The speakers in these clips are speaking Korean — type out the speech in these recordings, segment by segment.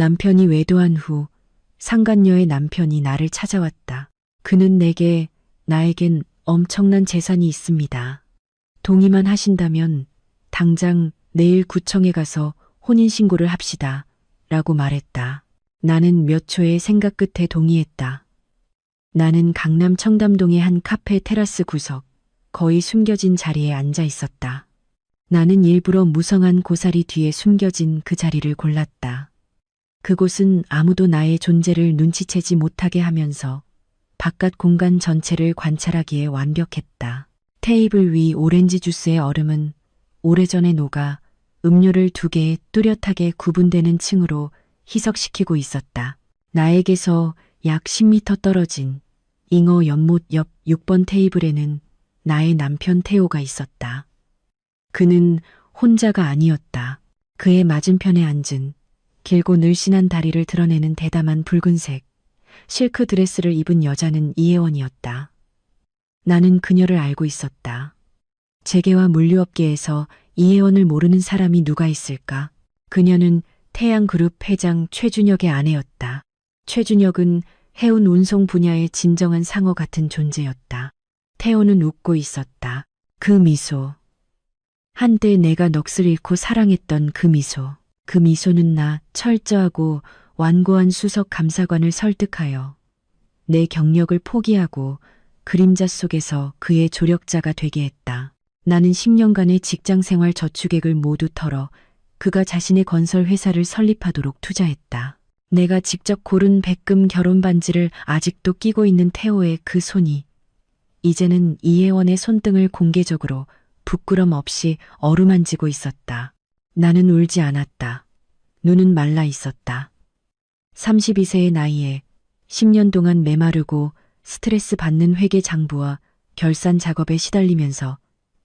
남편이 외도한 후 상간녀의 남편이 나를 찾아왔다. 그는 나에겐 엄청난 재산이 있습니다. 동의만 하신다면 당장 내일 구청에 가서 혼인신고를 합시다. 라고 말했다. 나는 몇 초의 생각 끝에 동의했다. 나는 강남 청담동의 한 카페 테라스 구석, 거의 숨겨진 자리에 앉아 있었다. 나는 일부러 무성한 고사리 뒤에 숨겨진 그 자리를 골랐다. 그곳은 아무도 나의 존재를 눈치채지 못하게 하면서 바깥 공간 전체를 관찰하기에 완벽했다. 테이블 위 오렌지 주스의 얼음은 오래전에 녹아 음료를 두 개의 뚜렷하게 구분되는 층으로 희석시키고 있었다. 나에게서 약 10m 떨어진 잉어 연못 옆 6번 테이블에는 나의 남편 테오가 있었다. 그는 혼자가 아니었다. 그의 맞은편에 앉은 길고 늘씬한 다리를 드러내는 대담한 붉은색 실크 드레스를 입은 여자는 이혜원이었다. 나는 그녀를 알고 있었다. 재계와 물류업계에서 이혜원을 모르는 사람이 누가 있을까? 그녀는 태양그룹 회장 최준혁의 아내였다. 최준혁은 해운 운송 분야의 진정한 상어 같은 존재였다. 태호는 웃고 있었다. 그 미소. 한때 내가 넋을 잃고 사랑했던 그 미소. 그 미소는 나 철저하고 완고한 수석 감사관을 설득하여 내 경력을 포기하고 그림자 속에서 그의 조력자가 되게 했다. 나는 10년간의 직장생활 저축액을 모두 털어 그가 자신의 건설 회사를 설립하도록 투자했다. 내가 직접 고른 백금 결혼 반지를 아직도 끼고 있는 태호의 그 손이 이제는 이혜원의 손등을 공개적으로 부끄럼 없이 어루만지고 있었다. 나는 울지 않았다. 눈은 말라 있었다. 32세의 나이에 10년 동안 메마르고 스트레스 받는 회계 장부와 결산 작업에 시달리면서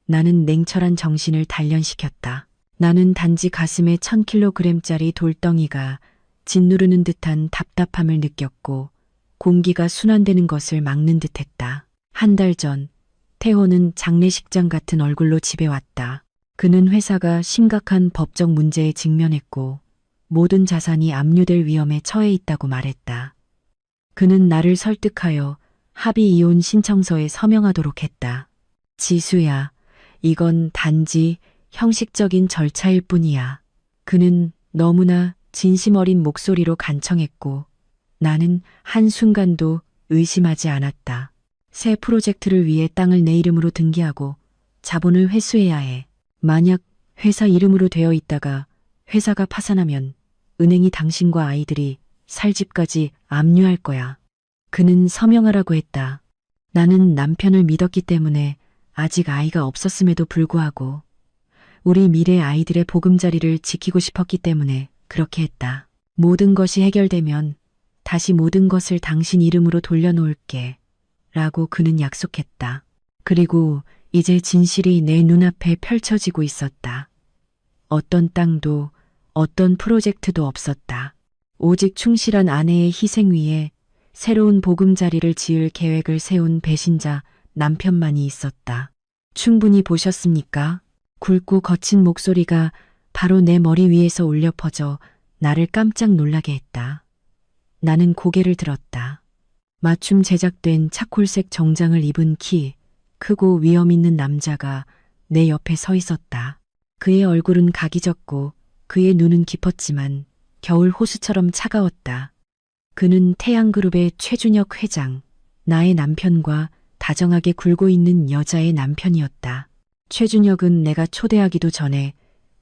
나는 냉철한 정신을 단련시켰다. 나는 단지 가슴에 1000kg짜리 돌덩이가 짓누르는 듯한 답답함을 느꼈고 공기가 순환되는 것을 막는 듯했다. 한 달 전 태호는 장례식장 같은 얼굴로 집에 왔다. 그는 회사가 심각한 법적 문제에 직면했고 모든 자산이 압류될 위험에 처해 있다고 말했다. 그는 나를 설득하여 합의 이혼 신청서에 서명하도록 했다. 지수야, 이건 단지 형식적인 절차일 뿐이야. 그는 너무나 진심 어린 목소리로 간청했고 나는 한순간도 의심하지 않았다. 새 프로젝트를 위해 땅을 내 이름으로 등기하고 자본을 회수해야 해. 만약 회사 이름으로 되어 있다가 회사가 파산하면 은행이 당신과 아이들이 살 집까지 압류할 거야. 그는 서명하라고 했다. 나는 남편을 믿었기 때문에 아직 아이가 없었음에도 불구하고 우리 미래 아이들의 보금자리를 지키고 싶었기 때문에 그렇게 했다. 모든 것이 해결되면 다시 모든 것을 당신 이름으로 돌려놓을게. 라고 그는 약속했다. 그리고 이제 진실이 내 눈앞에 펼쳐지고 있었다. 어떤 땅도 어떤 프로젝트도 없었다. 오직 충실한 아내의 희생 위에 새로운 보금자리를 지을 계획을 세운 배신자 남편만이 있었다. 충분히 보셨습니까? 굵고 거친 목소리가 바로 내 머리 위에서 울려 퍼져 나를 깜짝 놀라게 했다. 나는 고개를 들었다. 맞춤 제작된 차콜색 정장을 입은 크고 위험 있는 남자가 내 옆에 서 있었다. 그의 얼굴은 각이 졌고 그의 눈은 깊었지만 겨울 호수처럼 차가웠다. 그는 태양그룹의 최준혁 회장, 나의 남편과 다정하게 굴고 있는 여자의 남편이었다. 최준혁은 내가 초대하기도 전에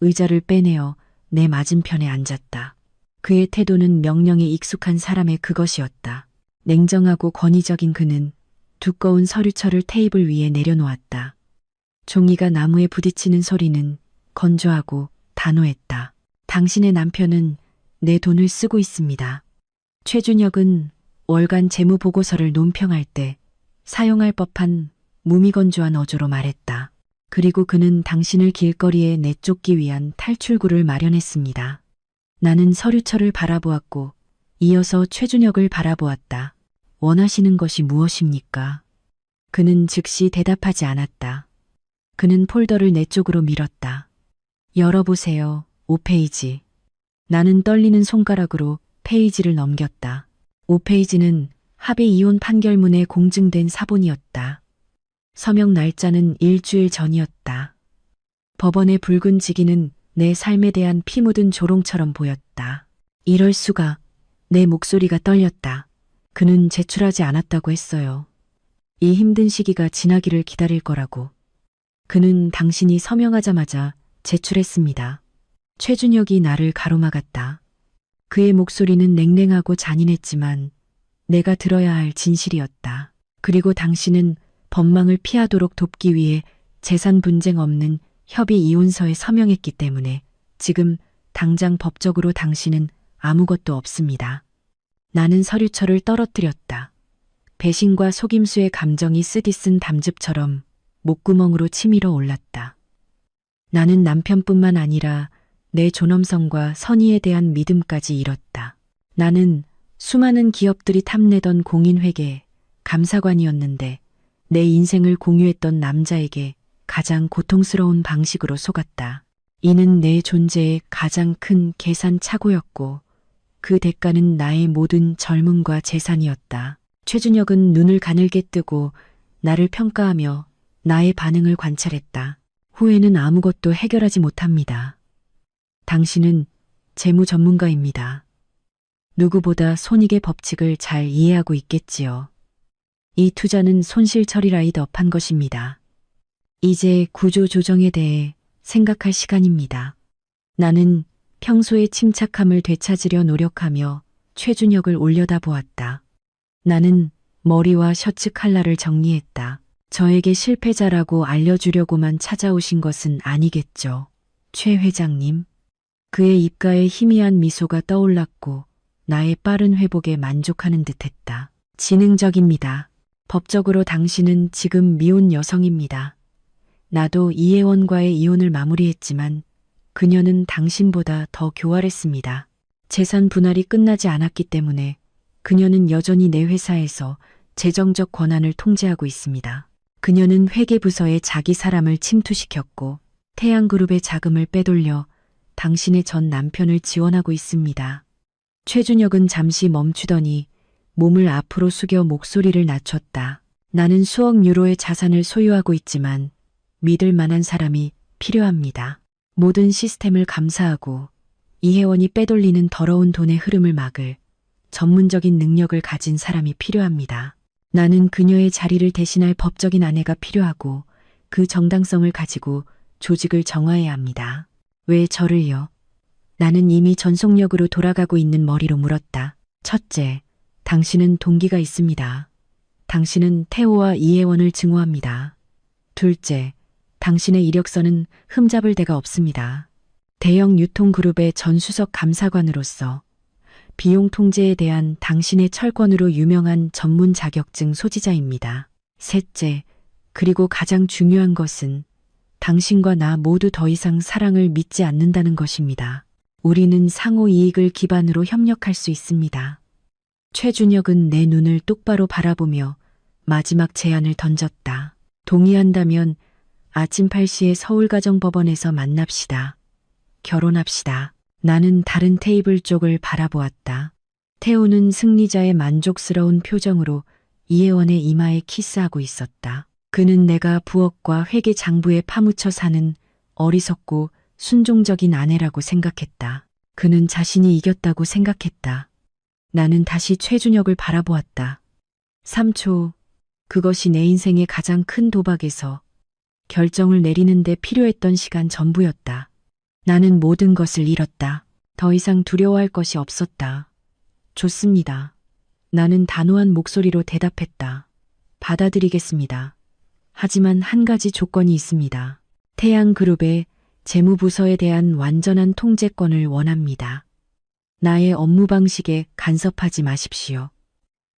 의자를 빼내어 내 맞은편에 앉았다. 그의 태도는 명령에 익숙한 사람의 그것이었다. 냉정하고 권위적인 그는 두꺼운 서류철을 테이블 위에 내려놓았다. 종이가 나무에 부딪히는 소리는 건조하고 단호했다. 당신의 남편은 내 돈을 쓰고 있습니다. 최준혁은 월간 재무보고서를 논평할 때 사용할 법한 무미건조한 어조로 말했다. 그리고 그는 당신을 길거리에 내쫓기 위한 탈출구를 마련했습니다. 나는 서류철을 바라보았고 이어서 최준혁을 바라보았다. 원하시는 것이 무엇입니까? 그는 즉시 대답하지 않았다. 그는 폴더를 내 쪽으로 밀었다. 열어보세요. 5페이지. 나는 떨리는 손가락으로 페이지를 넘겼다. 5페이지는 합의 이혼 판결문에 공증된 사본이었다. 서명 날짜는 일주일 전이었다. 법원의 붉은 지기는 내 삶에 대한 피 묻은 조롱처럼 보였다. 이럴 수가. 내 목소리가 떨렸다. 그는 제출하지 않았다고 했어요. 이 힘든 시기가 지나기를 기다릴 거라고. 그는 당신이 서명하자마자 제출했습니다. 최준혁이 나를 가로막았다. 그의 목소리는 냉랭하고 잔인했지만 내가 들어야 할 진실이었다. 그리고 당신은 법망을 피하도록 돕기 위해 재산 분쟁 없는 협의 이혼서에 서명했기 때문에 지금 당장 법적으로 당신은 아무것도 없습니다. 나는 서류철을 떨어뜨렸다. 배신과 속임수의 감정이 쓰디쓴 담즙처럼 목구멍으로 치밀어 올랐다. 나는 남편뿐만 아니라 내 존엄성과 선의에 대한 믿음까지 잃었다. 나는 수많은 기업들이 탐내던 공인회계 감사관이었는데 내 인생을 공유했던 남자에게 가장 고통스러운 방식으로 속았다. 이는 내 존재의 가장 큰 계산 착오였고 그 대가는 나의 모든 젊음과 재산이었다. 최준혁은 눈을 가늘게 뜨고 나를 평가하며 나의 반응을 관찰했다. 후회는 아무것도 해결하지 못합니다. 당신은 재무 전문가입니다. 누구보다 손익의 법칙을 잘 이해하고 있겠지요. 이 투자는 손실 처리 라이드업한 것입니다. 이제 구조 조정에 대해 생각할 시간입니다. 나는 평소의 침착함을 되찾으려 노력하며 최준혁을 올려다보았다. 나는 머리와 셔츠 칼라를 정리했다. 저에게 실패자라고 알려주려고만 찾아오신 것은 아니겠죠, 최 회장님. 그의 입가에 희미한 미소가 떠올랐고 나의 빠른 회복에 만족하는 듯했다. 지능적입니다. 법적으로 당신은 지금 미혼 여성입니다. 나도 이혜원과의 이혼을 마무리했지만 그녀는 당신보다 더 교활했습니다. 재산 분할이 끝나지 않았기 때문에 그녀는 여전히 내 회사에서 재정적 권한을 통제하고 있습니다. 그녀는 회계부서에 자기 사람을 침투시켰고 태양그룹의 자금을 빼돌려 당신의 전 남편을 지원하고 있습니다. 최준혁은 잠시 멈추더니 몸을 앞으로 숙여 목소리를 낮췄다. 나는 수억 유로의 자산을 소유하고 있지만 믿을 만한 사람이 필요합니다. 모든 시스템을 감사하고 이혜원이 빼돌리는 더러운 돈의 흐름을 막을 전문적인 능력을 가진 사람이 필요합니다. 나는 그녀의 자리를 대신할 법적인 아내가 필요하고 그 정당성을 가지고 조직을 정화해야 합니다. 왜 저를요? 나는 이미 전속력으로 돌아가고 있는 머리로 물었다. 첫째, 당신은 동기가 있습니다. 당신은 태호와 이혜원을 증오합니다. 둘째, 당신의 이력서는 흠잡을 데가 없습니다. 대형 유통그룹의 전수석 감사관으로서 비용 통제에 대한 당신의 철권으로 유명한 전문 자격증 소지자입니다. 셋째, 그리고 가장 중요한 것은 당신과 나 모두 더 이상 사랑을 믿지 않는다는 것입니다. 우리는 상호 이익을 기반으로 협력할 수 있습니다. 최준혁은 내 눈을 똑바로 바라보며 마지막 제안을 던졌다. 동의한다면 아침 8시에 서울가정법원에서 만납시다. 결혼합시다. 나는 다른 테이블 쪽을 바라보았다. 태우는 승리자의 만족스러운 표정으로 이혜원의 이마에 키스하고 있었다. 그는 내가 부엌과 회계 장부에 파묻혀 사는 어리석고 순종적인 아내라고 생각했다. 그는 자신이 이겼다고 생각했다. 나는 다시 최준혁을 바라보았다. 3초, 그것이 내 인생의 가장 큰 도박에서 결정을 내리는데 필요했던 시간 전부였다. 나는 모든 것을 잃었다. 더 이상 두려워할 것이 없었다. 좋습니다. 나는 단호한 목소리로 대답했다. 받아들이겠습니다. 하지만 한 가지 조건이 있습니다. 태양그룹의 재무부서에 대한 완전한 통제권을 원합니다. 나의 업무 방식에 간섭하지 마십시오.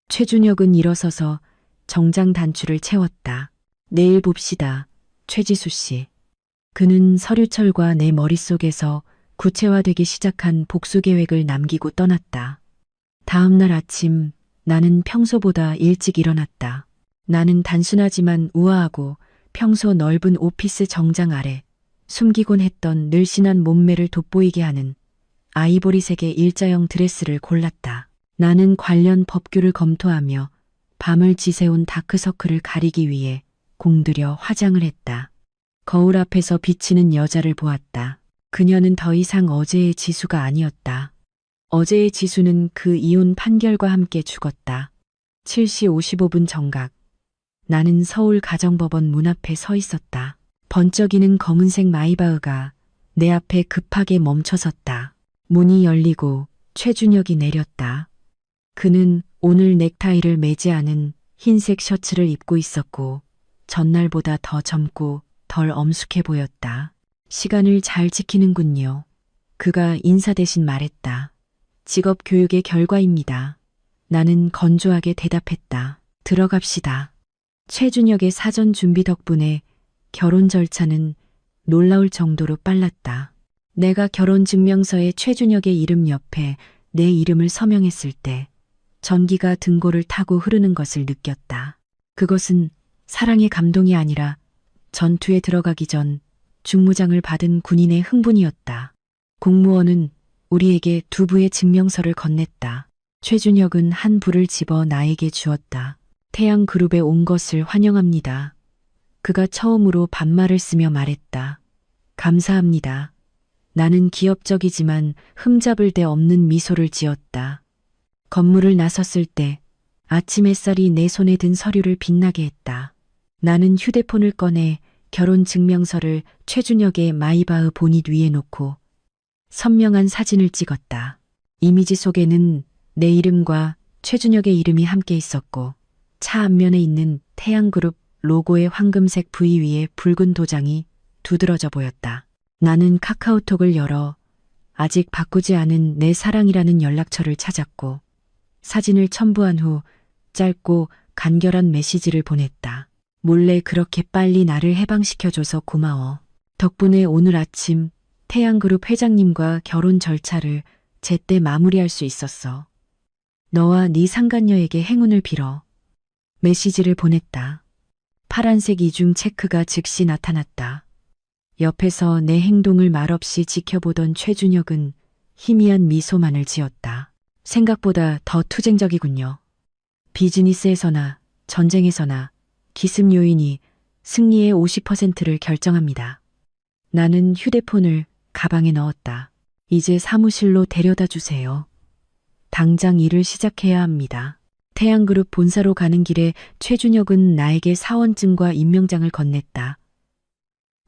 최준혁은 일어서서 정장 단추를 채웠다. 내일 봅시다, 최지수 씨. 그는 서류철과 내 머릿속에서 구체화되기 시작한 복수 계획을 남기고 떠났다. 다음 날 아침 나는 평소보다 일찍 일어났다. 나는 단순하지만 우아하고 평소 넓은 오피스 정장 아래 숨기곤 했던 늘씬한 몸매를 돋보이게 하는 아이보리색의 일자형 드레스를 골랐다. 나는 관련 법규를 검토하며 밤을 지새운 다크서클을 가리기 위해 공들여 화장을 했다. 거울 앞에서 비치는 여자를 보았다. 그녀는 더 이상 어제의 지수가 아니었다. 어제의 지수는 그 이혼 판결과 함께 죽었다. 7시 55분 정각. 나는 서울 가정법원 문 앞에 서 있었다. 번쩍이는 검은색 마이바흐가 내 앞에 급하게 멈춰섰다. 문이 열리고 최준혁이 내렸다. 그는 오늘 넥타이를 매지 않은 흰색 셔츠를 입고 있었고 전날보다 더 젊고 덜 엄숙해 보였다. 시간을 잘 지키는군요. 그가 인사 대신 말했다. 직업 교육의 결과입니다. 나는 건조하게 대답했다. 들어갑시다. 최준혁의 사전 준비 덕분에 결혼 절차는 놀라울 정도로 빨랐다. 내가 결혼 증명서에 최준혁의 이름 옆에 내 이름을 서명했을 때 전기가 등골을 타고 흐르는 것을 느꼈다. 그것은 사랑의 감동이 아니라 전투에 들어가기 전 중무장을 받은 군인의 흥분이었다. 공무원은 우리에게 두 부의 증명서를 건넸다. 최준혁은 한 부를 집어 나에게 주었다. 태양그룹에 온 것을 환영합니다. 그가 처음으로 반말을 쓰며 말했다. 감사합니다. 나는 기업적이지만 흠잡을 데 없는 미소를 지었다. 건물을 나섰을 때 아침 햇살이 내 손에 든 서류를 빛나게 했다. 나는 휴대폰을 꺼내 결혼 증명서를 최준혁의 마이바흐 보닛 위에 놓고 선명한 사진을 찍었다. 이미지 속에는 내 이름과 최준혁의 이름이 함께 있었고 차 앞면에 있는 태양그룹 로고의 황금색 V 위에 붉은 도장이 두드러져 보였다. 나는 카카오톡을 열어 아직 바꾸지 않은 내 사랑이라는 연락처를 찾았고 사진을 첨부한 후 짧고 간결한 메시지를 보냈다. 몰래 그렇게 빨리 나를 해방시켜줘서 고마워. 덕분에 오늘 아침 태양그룹 회장님과 결혼 절차를 제때 마무리할 수 있었어. 너와 네 상간녀에게 행운을 빌어. 메시지를 보냈다. 파란색 이중 체크가 즉시 나타났다. 옆에서 내 행동을 말없이 지켜보던 최준혁은 희미한 미소만을 지었다. 생각보다 더 투쟁적이군요. 비즈니스에서나 전쟁에서나 기습 요인이 승리의 50%를 결정합니다. 나는 휴대폰을 가방에 넣었다. 이제 사무실로 데려다 주세요. 당장 일을 시작해야 합니다. 태양그룹 본사로 가는 길에 최준혁은 나에게 사원증과 임명장을 건넸다.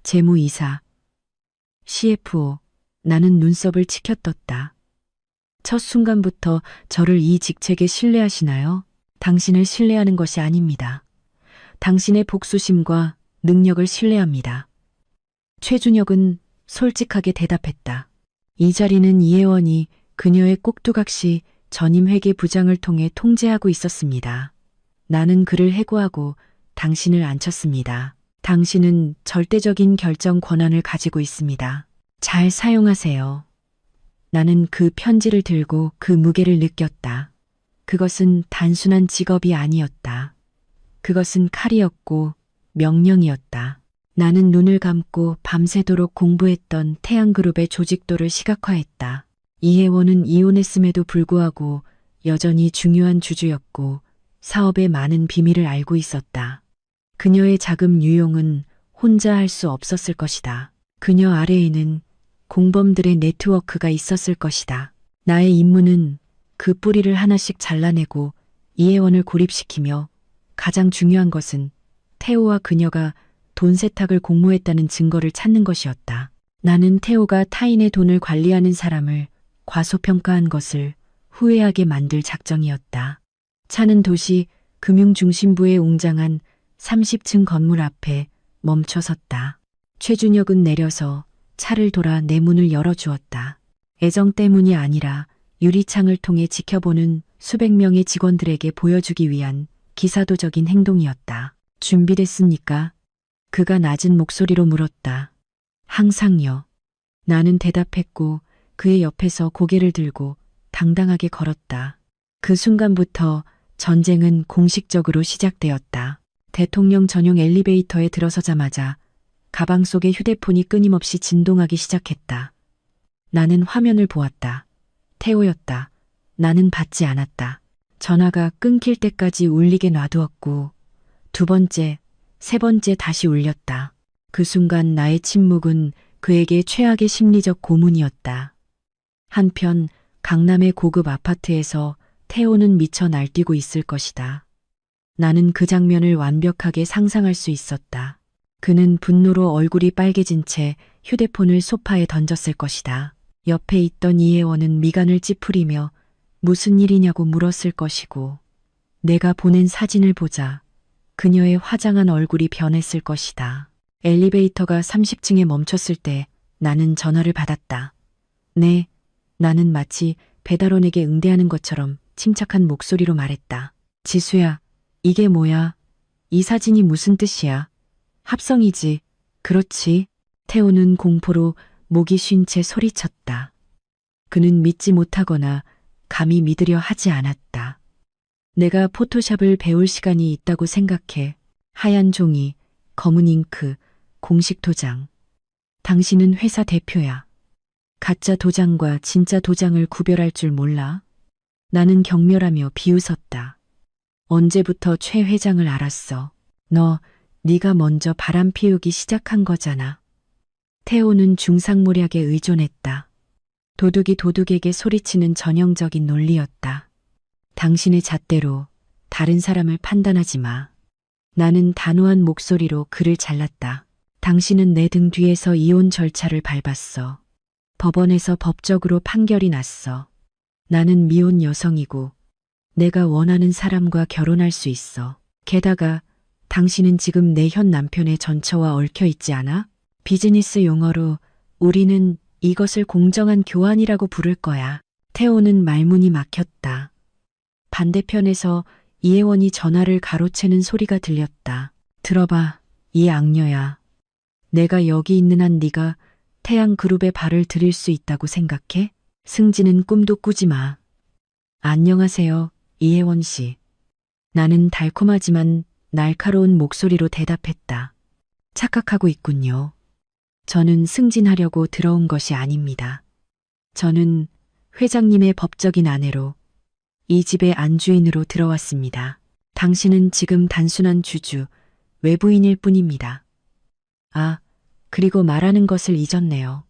재무이사, CFO, 나는 눈썹을 치켜떴다. 첫 순간부터 저를 이 직책에 신뢰하시나요? 당신을 신뢰하는 것이 아닙니다. 당신의 복수심과 능력을 신뢰합니다. 최준혁은 솔직하게 대답했다. 이 자리는 이혜원이 그녀의 꼭두각시 전임 회계 부장을 통해 통제하고 있었습니다. 나는 그를 해고하고 당신을 앉혔습니다. 당신은 절대적인 결정 권한을 가지고 있습니다. 잘 사용하세요. 나는 그 편지를 들고 그 무게를 느꼈다. 그것은 단순한 직업이 아니었다. 그것은 칼이었고 명령이었다. 나는 눈을 감고 밤새도록 공부했던 태양그룹의 조직도를 시각화했다. 이혜원은 이혼했음에도 불구하고 여전히 중요한 주주였고 사업의 많은 비밀을 알고 있었다. 그녀의 자금 유용은 혼자 할 수 없었을 것이다. 그녀 아래에는 공범들의 네트워크가 있었을 것이다. 나의 임무는 그 뿌리를 하나씩 잘라내고 이혜원을 고립시키며 가장 중요한 것은 태호와 그녀가 돈 세탁을 공모했다는 증거를 찾는 것이었다. 나는 태호가 타인의 돈을 관리하는 사람을 과소평가한 것을 후회하게 만들 작정이었다. 차는 도시 금융중심부에 웅장한 30층 건물 앞에 멈춰섰다. 최준혁은 내려서 차를 돌아 내 문을 열어주었다. 애정 때문이 아니라 유리창을 통해 지켜보는 수백 명의 직원들에게 보여주기 위한 기사도적인 행동이었다. 준비됐습니까? 그가 낮은 목소리로 물었다. 항상요. 나는 대답했고 그의 옆에서 고개를 들고 당당하게 걸었다. 그 순간부터 전쟁은 공식적으로 시작되었다. 대통령 전용 엘리베이터에 들어서자마자 가방 속의 휴대폰이 끊임없이 진동하기 시작했다. 나는 화면을 보았다. 태호였다. 나는 받지 않았다. 전화가 끊길 때까지 울리게 놔두었고 두 번째, 세 번째 다시 울렸다. 그 순간 나의 침묵은 그에게 최악의 심리적 고문이었다. 한편 강남의 고급 아파트에서 태호는 미쳐 날뛰고 있을 것이다. 나는 그 장면을 완벽하게 상상할 수 있었다. 그는 분노로 얼굴이 빨개진 채 휴대폰을 소파에 던졌을 것이다. 옆에 있던 이혜원은 미간을 찌푸리며 무슨 일이냐고 물었을 것이고 내가 보낸 사진을 보자 그녀의 화장한 얼굴이 변했을 것이다. 엘리베이터가 30층에 멈췄을 때 나는 전화를 받았다. 네, 나는 마치 배달원에게 응대하는 것처럼 침착한 목소리로 말했다. 지수야, 이게 뭐야? 이 사진이 무슨 뜻이야? 합성이지. 그렇지. 태호는 공포로 목이 쉰 채 소리쳤다. 그는 믿지 못하거나 감히 믿으려 하지 않았다. 내가 포토샵을 배울 시간이 있다고 생각해. 하얀 종이, 검은 잉크, 공식 도장. 당신은 회사 대표야. 가짜 도장과 진짜 도장을 구별할 줄 몰라? 나는 경멸하며 비웃었다. 언제부터 최 회장을 알았어? 네가 먼저 바람 피우기 시작한 거잖아. 태호는 중상모략에 의존했다. 도둑이 도둑에게 소리치는 전형적인 논리였다. 당신의 잣대로 다른 사람을 판단하지 마. 나는 단호한 목소리로 그를 잘랐다. 당신은 내 등 뒤에서 이혼 절차를 밟았어. 법원에서 법적으로 판결이 났어. 나는 미혼 여성이고 내가 원하는 사람과 결혼할 수 있어. 게다가 당신은 지금 내 현 남편의 전처와 얽혀 있지 않아? 비즈니스 용어로 우리는 이것을 공정한 교환이라고 부를 거야. 태호는 말문이 막혔다. 반대편에서 이혜원이 전화를 가로채는 소리가 들렸다. 들어봐, 이 악녀야. 내가 여기 있는 한 네가 태양그룹에 발을 들일 수 있다고 생각해? 승진은 꿈도 꾸지 마. 안녕하세요, 이혜원 씨. 나는 달콤하지만 날카로운 목소리로 대답했다. 착각하고 있군요. 저는 승진하려고 들어온 것이 아닙니다. 저는 회장님의 법적인 아내로 이 집의 안주인으로 들어왔습니다. 당신은 지금 단순한 주주, 외부인일 뿐입니다. 아, 그리고 말하는 것을 잊었네요.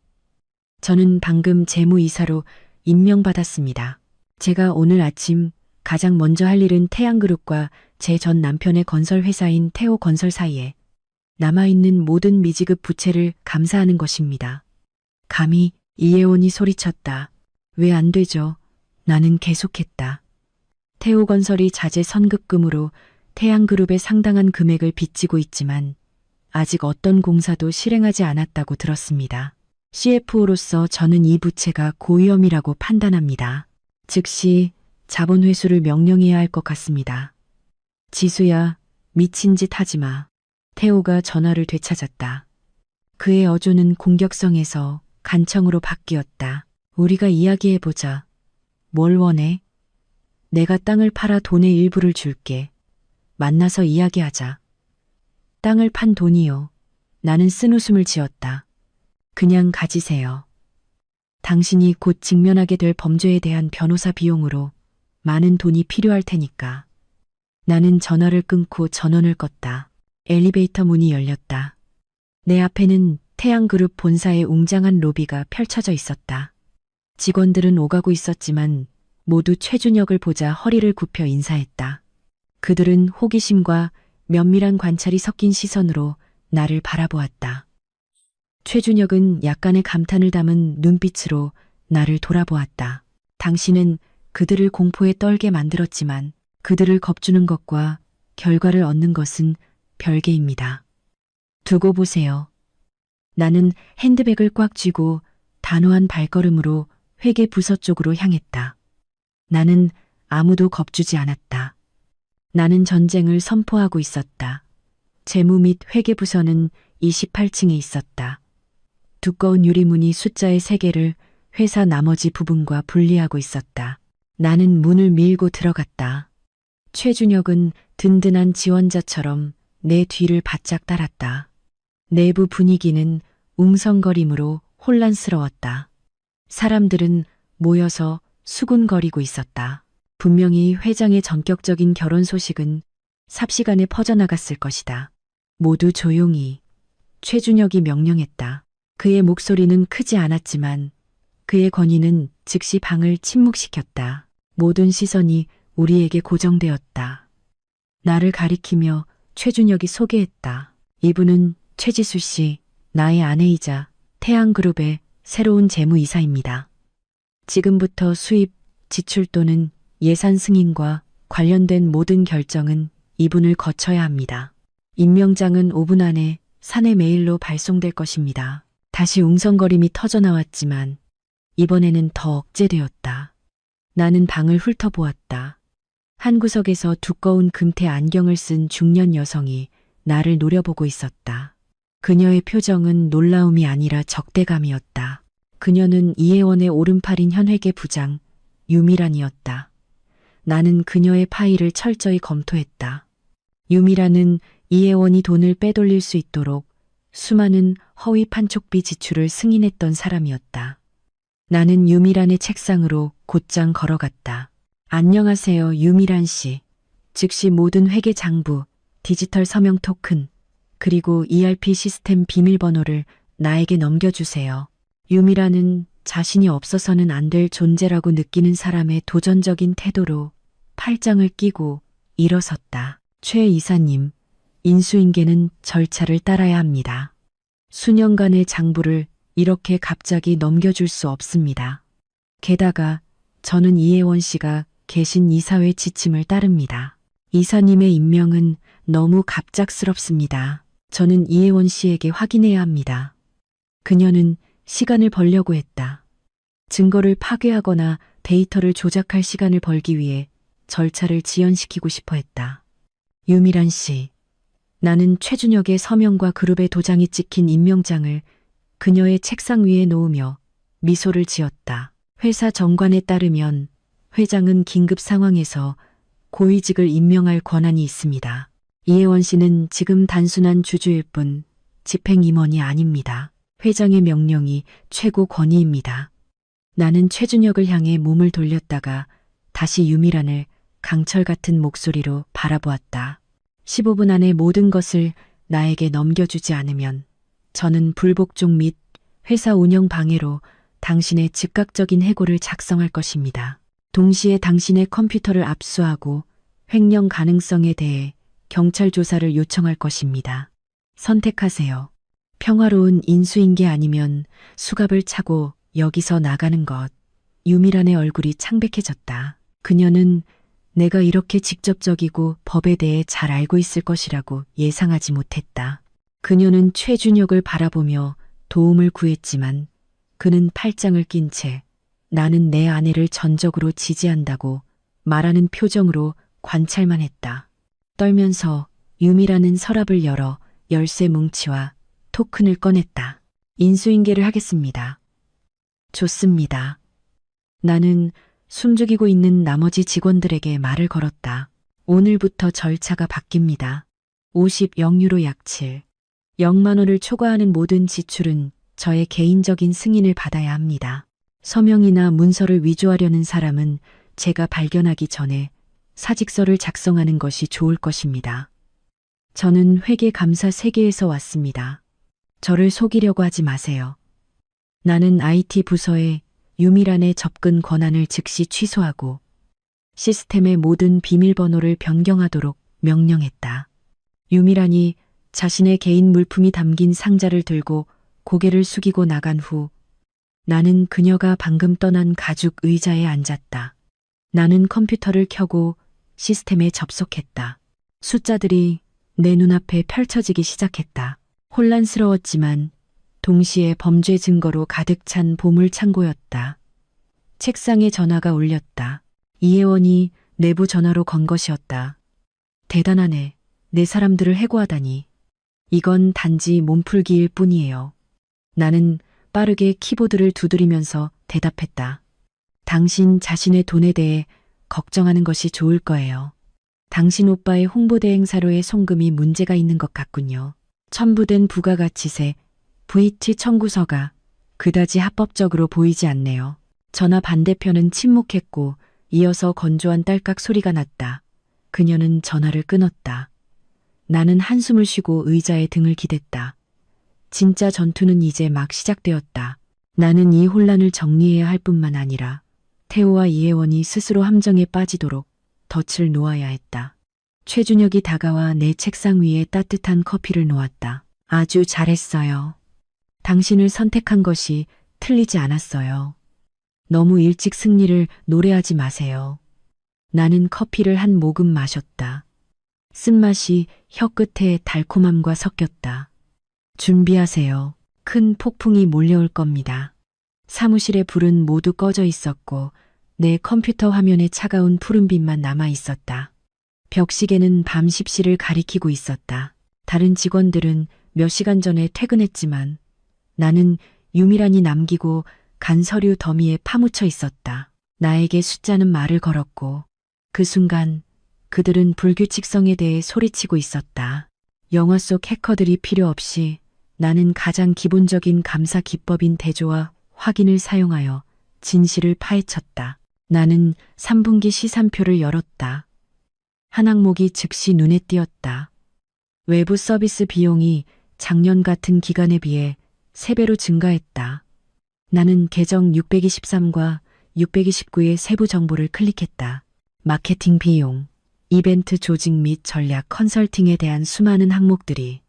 저는 방금 재무이사로 임명받았습니다. 제가 오늘 아침 가장 먼저 할 일은 태양그룹과 제 전 남편의 건설회사인 태호건설 사이에 남아있는 모든 미지급 부채를 감사하는 것입니다. 감히 이혜원이 소리쳤다. 왜 안 되죠? 나는 계속했다. 태호건설이 자재 선급금으로 태양그룹에 상당한 금액을 빚지고 있지만 아직 어떤 공사도 실행하지 않았다고 들었습니다. CFO로서 저는 이 부채가 고위험이라고 판단합니다. 즉시 자본 회수를 명령해야 할 것 같습니다. 지수야, 미친 짓 하지 마. 태호가 전화를 되찾았다. 그의 어조는 공격성에서 간청으로 바뀌었다. 우리가 이야기해보자. 뭘 원해? 내가 땅을 팔아 돈의 일부를 줄게. 만나서 이야기하자. 땅을 판 돈이요. 나는 쓴웃음을 지었다. 그냥 가지세요. 당신이 곧 직면하게 될 범죄에 대한 변호사 비용으로 많은 돈이 필요할 테니까. 나는 전화를 끊고 전원을 껐다. 엘리베이터 문이 열렸다. 내 앞에는 태양그룹 본사의 웅장한 로비가 펼쳐져 있었다. 직원들은 오가고 있었지만 모두 최준혁을 보자 허리를 굽혀 인사했다. 그들은 호기심과 면밀한 관찰이 섞인 시선으로 나를 바라보았다. 최준혁은 약간의 감탄을 담은 눈빛으로 나를 돌아보았다. 당신은 그들을 공포에 떨게 만들었지만 그들을 겁주는 것과 결과를 얻는 것은 별개입니다. 두고 보세요. 나는 핸드백을 꽉 쥐고 단호한 발걸음으로 회계 부서 쪽으로 향했다. 나는 아무도 겁주지 않았다. 나는 전쟁을 선포하고 있었다. 재무 및 회계 부서는 28층에 있었다. 두꺼운 유리문이 숫자의 3개를 회사 나머지 부분과 분리하고 있었다. 나는 문을 밀고 들어갔다. 최준혁은 든든한 지원자처럼 내 뒤를 바짝 따랐다. 내부 분위기는 웅성거림으로 혼란스러웠다. 사람들은 모여서 수군거리고 있었다. 분명히 회장의 전격적인 결혼 소식은 삽시간에 퍼져나갔을 것이다. 모두 조용히. 최준혁이 명령했다. 그의 목소리는 크지 않았지만 그의 권위는 즉시 방을 침묵시켰다. 모든 시선이 우리에게 고정되었다. 나를 가리키며 최준혁이 소개했다. 이분은 최지수 씨, 나의 아내이자 태양그룹의 새로운 재무이사입니다. 지금부터 수입, 지출 또는 예산 승인과 관련된 모든 결정은 이분을 거쳐야 합니다. 임명장은 5분 안에 사내 메일로 발송될 것입니다. 다시 웅성거림이 터져나왔지만 이번에는 더 억제되었다. 나는 방을 훑어보았다. 한 구석에서 두꺼운 금태 안경을 쓴 중년 여성이 나를 노려보고 있었다. 그녀의 표정은 놀라움이 아니라 적대감이었다. 그녀는 이혜원의 오른팔인 현회계 부장 유미란이었다. 나는 그녀의 파일을 철저히 검토했다. 유미란은 이혜원이 돈을 빼돌릴 수 있도록 수많은 허위 판촉비 지출을 승인했던 사람이었다. 나는 유미란의 책상으로 곧장 걸어갔다. 안녕하세요, 유미란 씨. 즉시 모든 회계 장부, 디지털 서명 토큰, 그리고 ERP 시스템 비밀번호를 나에게 넘겨주세요. 유미란은 자신이 없어서는 안 될 존재라고 느끼는 사람의 도전적인 태도로 팔짱을 끼고 일어섰다. 최 이사님, 인수인계는 절차를 따라야 합니다. 수년간의 장부를 이렇게 갑자기 넘겨줄 수 없습니다. 게다가 저는 이혜원 씨가 계신 이사회 지침을 따릅니다. 이사님의 임명은 너무 갑작스럽습니다. 저는 이혜원 씨에게 확인해야 합니다. 그녀는 시간을 벌려고 했다. 증거를 파괴하거나 데이터를 조작할 시간을 벌기 위해 절차를 지연시키고 싶어 했다. 유미란 씨, 나는 최준혁의 서명과 그룹의 도장이 찍힌 임명장을 그녀의 책상 위에 놓으며 미소를 지었다. 회사 정관에 따르면 회장은 긴급 상황에서 고위직을 임명할 권한이 있습니다. 이혜원 씨는 지금 단순한 주주일 뿐 집행임원이 아닙니다. 회장의 명령이 최고 권위입니다. 나는 최준혁을 향해 몸을 돌렸다가 다시 유미란을 강철 같은 목소리로 바라보았다. 15분 안에 모든 것을 나에게 넘겨주지 않으면 저는 불복종 및 회사 운영 방해로 당신의 즉각적인 해고를 작성할 것입니다. 동시에 당신의 컴퓨터를 압수하고 횡령 가능성에 대해 경찰 조사를 요청할 것입니다. 선택하세요. 평화로운 인수인계 아니면 수갑을 차고 여기서 나가는 것. 유미란의 얼굴이 창백해졌다. 그녀는 내가 이렇게 직접적이고 법에 대해 잘 알고 있을 것이라고 예상하지 못했다. 그녀는 최준혁을 바라보며 도움을 구했지만 그는 팔짱을 낀 채 나는 내 아내를 전적으로 지지한다고 말하는 표정으로 관찰만 했다. 떨면서 유미라는 서랍을 열어 열쇠 뭉치와 토큰을 꺼냈다. 인수인계를 하겠습니다. 좋습니다. 나는 숨죽이고 있는 나머지 직원들에게 말을 걸었다. 오늘부터 절차가 바뀝니다. 50영유로 약 7. 0만 원을 초과하는 모든 지출은 저의 개인적인 승인을 받아야 합니다. 서명이나 문서를 위조하려는 사람은 제가 발견하기 전에 사직서를 작성하는 것이 좋을 것입니다. 저는 회계감사 세계에서 왔습니다. 저를 속이려고 하지 마세요. 나는 IT 부서에 유미란의 접근 권한을 즉시 취소하고 시스템의 모든 비밀번호를 변경하도록 명령했다. 유미란이 자신의 개인 물품이 담긴 상자를 들고 고개를 숙이고 나간 후 나는 그녀가 방금 떠난 가죽 의자에 앉았다. 나는 컴퓨터를 켜고 시스템에 접속했다. 숫자들이 내 눈앞에 펼쳐지기 시작했다. 혼란스러웠지만 동시에 범죄 증거로 가득 찬 보물 창고였다. 책상에 전화가 울렸다. 이혜원이 내부 전화로 건 것이었다. 대단하네. 내 사람들을 해고하다니. 이건 단지 몸풀기일 뿐이에요. 나는 빠르게 키보드를 두드리면서 대답했다. 당신 자신의 돈에 대해 걱정하는 것이 좋을 거예요. 당신 오빠의 홍보대 행사로의 송금이 문제가 있는 것 같군요. 첨부된 부가가치세 VT 청구서가 그다지 합법적으로 보이지 않네요. 전화 반대편은 침묵했고 이어서 건조한 딸깍 소리가 났다. 그녀는 전화를 끊었다. 나는 한숨을 쉬고 의자에 등을 기댔다. 진짜 전투는 이제 막 시작되었다. 나는 이 혼란을 정리해야 할 뿐만 아니라 태호와 이혜원이 스스로 함정에 빠지도록 덫을 놓아야 했다. 최준혁이 다가와 내 책상 위에 따뜻한 커피를 놓았다. 아주 잘했어요. 당신을 선택한 것이 틀리지 않았어요. 너무 일찍 승리를 노래하지 마세요. 나는 커피를 한 모금 마셨다. 쓴맛이 혀끝에 달콤함과 섞였다. 준비하세요. 큰 폭풍이 몰려올 겁니다. 사무실의 불은 모두 꺼져 있었고 내 컴퓨터 화면에 차가운 푸른빛만 남아 있었다. 벽시계는 밤 10시를 가리키고 있었다. 다른 직원들은 몇 시간 전에 퇴근했지만 나는 유미란이 남기고 간 서류 더미에 파묻혀 있었다. 나에게 숫자는 말을 걸었고 그 순간 그들은 불규칙성에 대해 소리치고 있었다. 영화 속 해커들이 필요 없이 나는 가장 기본적인 감사 기법인 대조와 확인을 사용하여 진실을 파헤쳤다. 나는 3분기 시산표를 열었다. 한 항목이 즉시 눈에 띄었다. 외부 서비스 비용이 작년 같은 기간에 비해 3배로 증가했다. 나는 계정 623과 629의 세부 정보를 클릭했다. 마케팅 비용, 이벤트 조직 및 전략 컨설팅에 대한 수많은 항목들이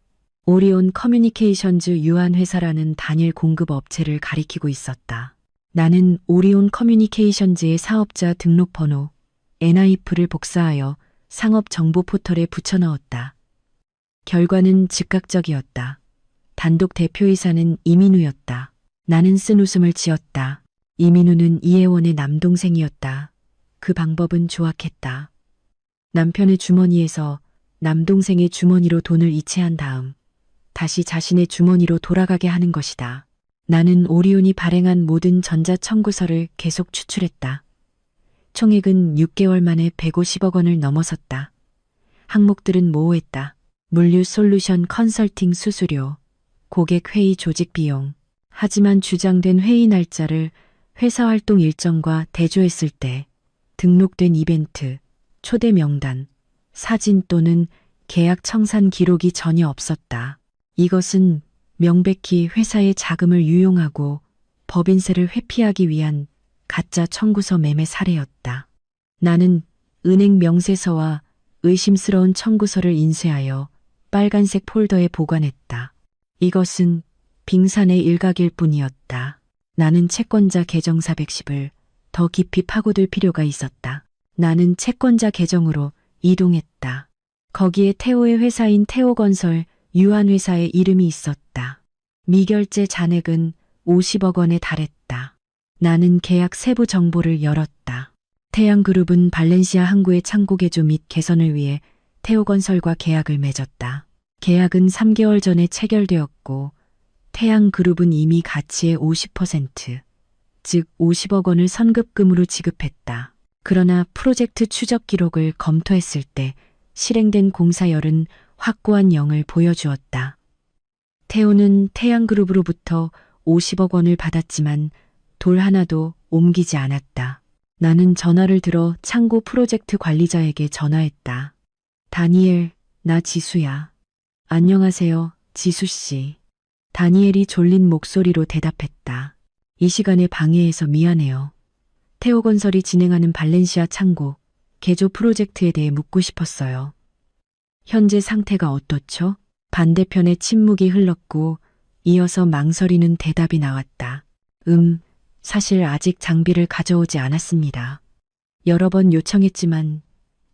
오리온 커뮤니케이션즈 유한회사라는 단일 공급 업체를 가리키고 있었다. 나는 오리온 커뮤니케이션즈의 사업자 등록번호 NIF를 복사하여 상업 정보 포털에 붙여넣었다. 결과는 즉각적이었다. 단독 대표이사는 이민우였다. 나는 쓴 웃음을 지었다. 이민우는 이혜원의 남동생이었다. 그 방법은 조악했다. 남편의 주머니에서 남동생의 주머니로 돈을 이체한 다음 다시 자신의 주머니로 돌아가게 하는 것이다. 나는 오리온이 발행한 모든 전자청구서를 계속 추출했다. 총액은 6개월 만에 150억 원을 넘어섰다. 항목들은 모호했다. 물류 솔루션 컨설팅 수수료, 고객 회의 조직 비용. 하지만 주장된 회의 날짜를 회사 활동 일정과 대조했을 때 등록된 이벤트, 초대 명단, 사진 또는 계약 청산 기록이 전혀 없었다. 이것은 명백히 회사의 자금을 유용하고 법인세를 회피하기 위한 가짜 청구서 매매 사례였다. 나는 은행 명세서와 의심스러운 청구서를 인쇄하여 빨간색 폴더에 보관했다. 이것은 빙산의 일각일 뿐이었다. 나는 채권자 계정 410을 더 깊이 파고들 필요가 있었다. 나는 채권자 계정으로 이동했다. 거기에 태호의 회사인 태호건설 유한회사의 이름이 있었다. 미결제 잔액은 50억 원에 달했다. 나는 계약 세부 정보를 열었다. 태양그룹은 발렌시아 항구의 창고 개조 및 개선을 위해 태호건설과 계약을 맺었다. 계약은 3개월 전에 체결되었고 태양그룹은 이미 가치의 50%, 즉 50억 원을 선급금으로 지급했다. 그러나 프로젝트 추적 기록을 검토했을 때 실행된 공사열은 확고한 영을 보여주었다. 태호는 태양그룹으로부터 50억 원을 받았지만 돌 하나도 옮기지 않았다. 나는 전화를 들어 창고 프로젝트 관리자에게 전화했다. 다니엘, 나 지수야. 안녕하세요, 지수씨. 다니엘이 졸린 목소리로 대답했다. 이 시간에 방해해서 미안해요. 태호건설이 진행하는 발렌시아 창고, 개조 프로젝트에 대해 묻고 싶었어요. 현재 상태가 어떻죠? 반대편의 침묵이 흘렀고 이어서 망설이는 대답이 나왔다. 사실 아직 장비를 가져오지 않았습니다. 여러 번 요청했지만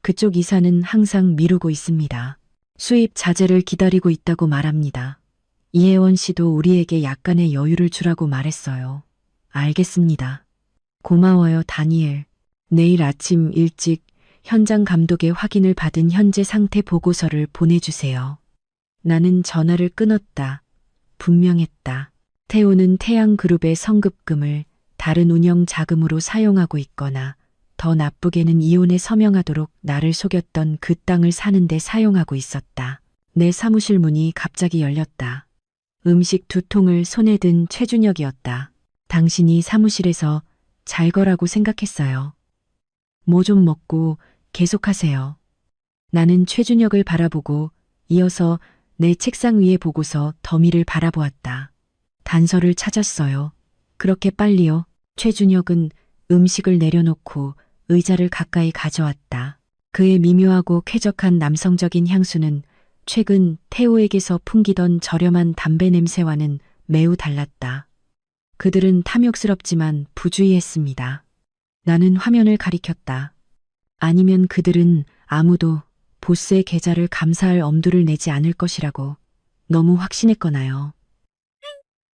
그쪽 이사는 항상 미루고 있습니다. 수입 자재를 기다리고 있다고 말합니다. 이혜원 씨도 우리에게 약간의 여유를 주라고 말했어요. 알겠습니다. 고마워요, 다니엘. 내일 아침 일찍 현장 감독의 확인을 받은 현재 상태 보고서를 보내주세요. 나는 전화를 끊었다. 분명했다. 태호는 태양그룹의 성급금을 다른 운영 자금으로 사용하고 있거나 더 나쁘게는 이혼에 서명하도록 나를 속였던 그 땅을 사는데 사용하고 있었다. 내 사무실 문이 갑자기 열렸다. 음식 2통을 손에 든 최준혁이었다. 당신이 사무실에서 잘 거라고 생각했어요. 뭐 좀 먹고 계속하세요. 나는 최준혁을 바라보고 이어서 내 책상 위에 보고서 더미를 바라보았다. 단서를 찾았어요. 그렇게 빨리요? 최준혁은 음식을 내려놓고 의자를 가까이 가져왔다. 그의 미묘하고 쾌적한 남성적인 향수는 최근 태호에게서 풍기던 저렴한 담배 냄새와는 매우 달랐다. 그들은 탐욕스럽지만 부주의했습니다. 나는 화면을 가리켰다. 아니면 그들은 아무도 보스의 계좌를 감사할 엄두를 내지 않을 것이라고 너무 확신했거나요.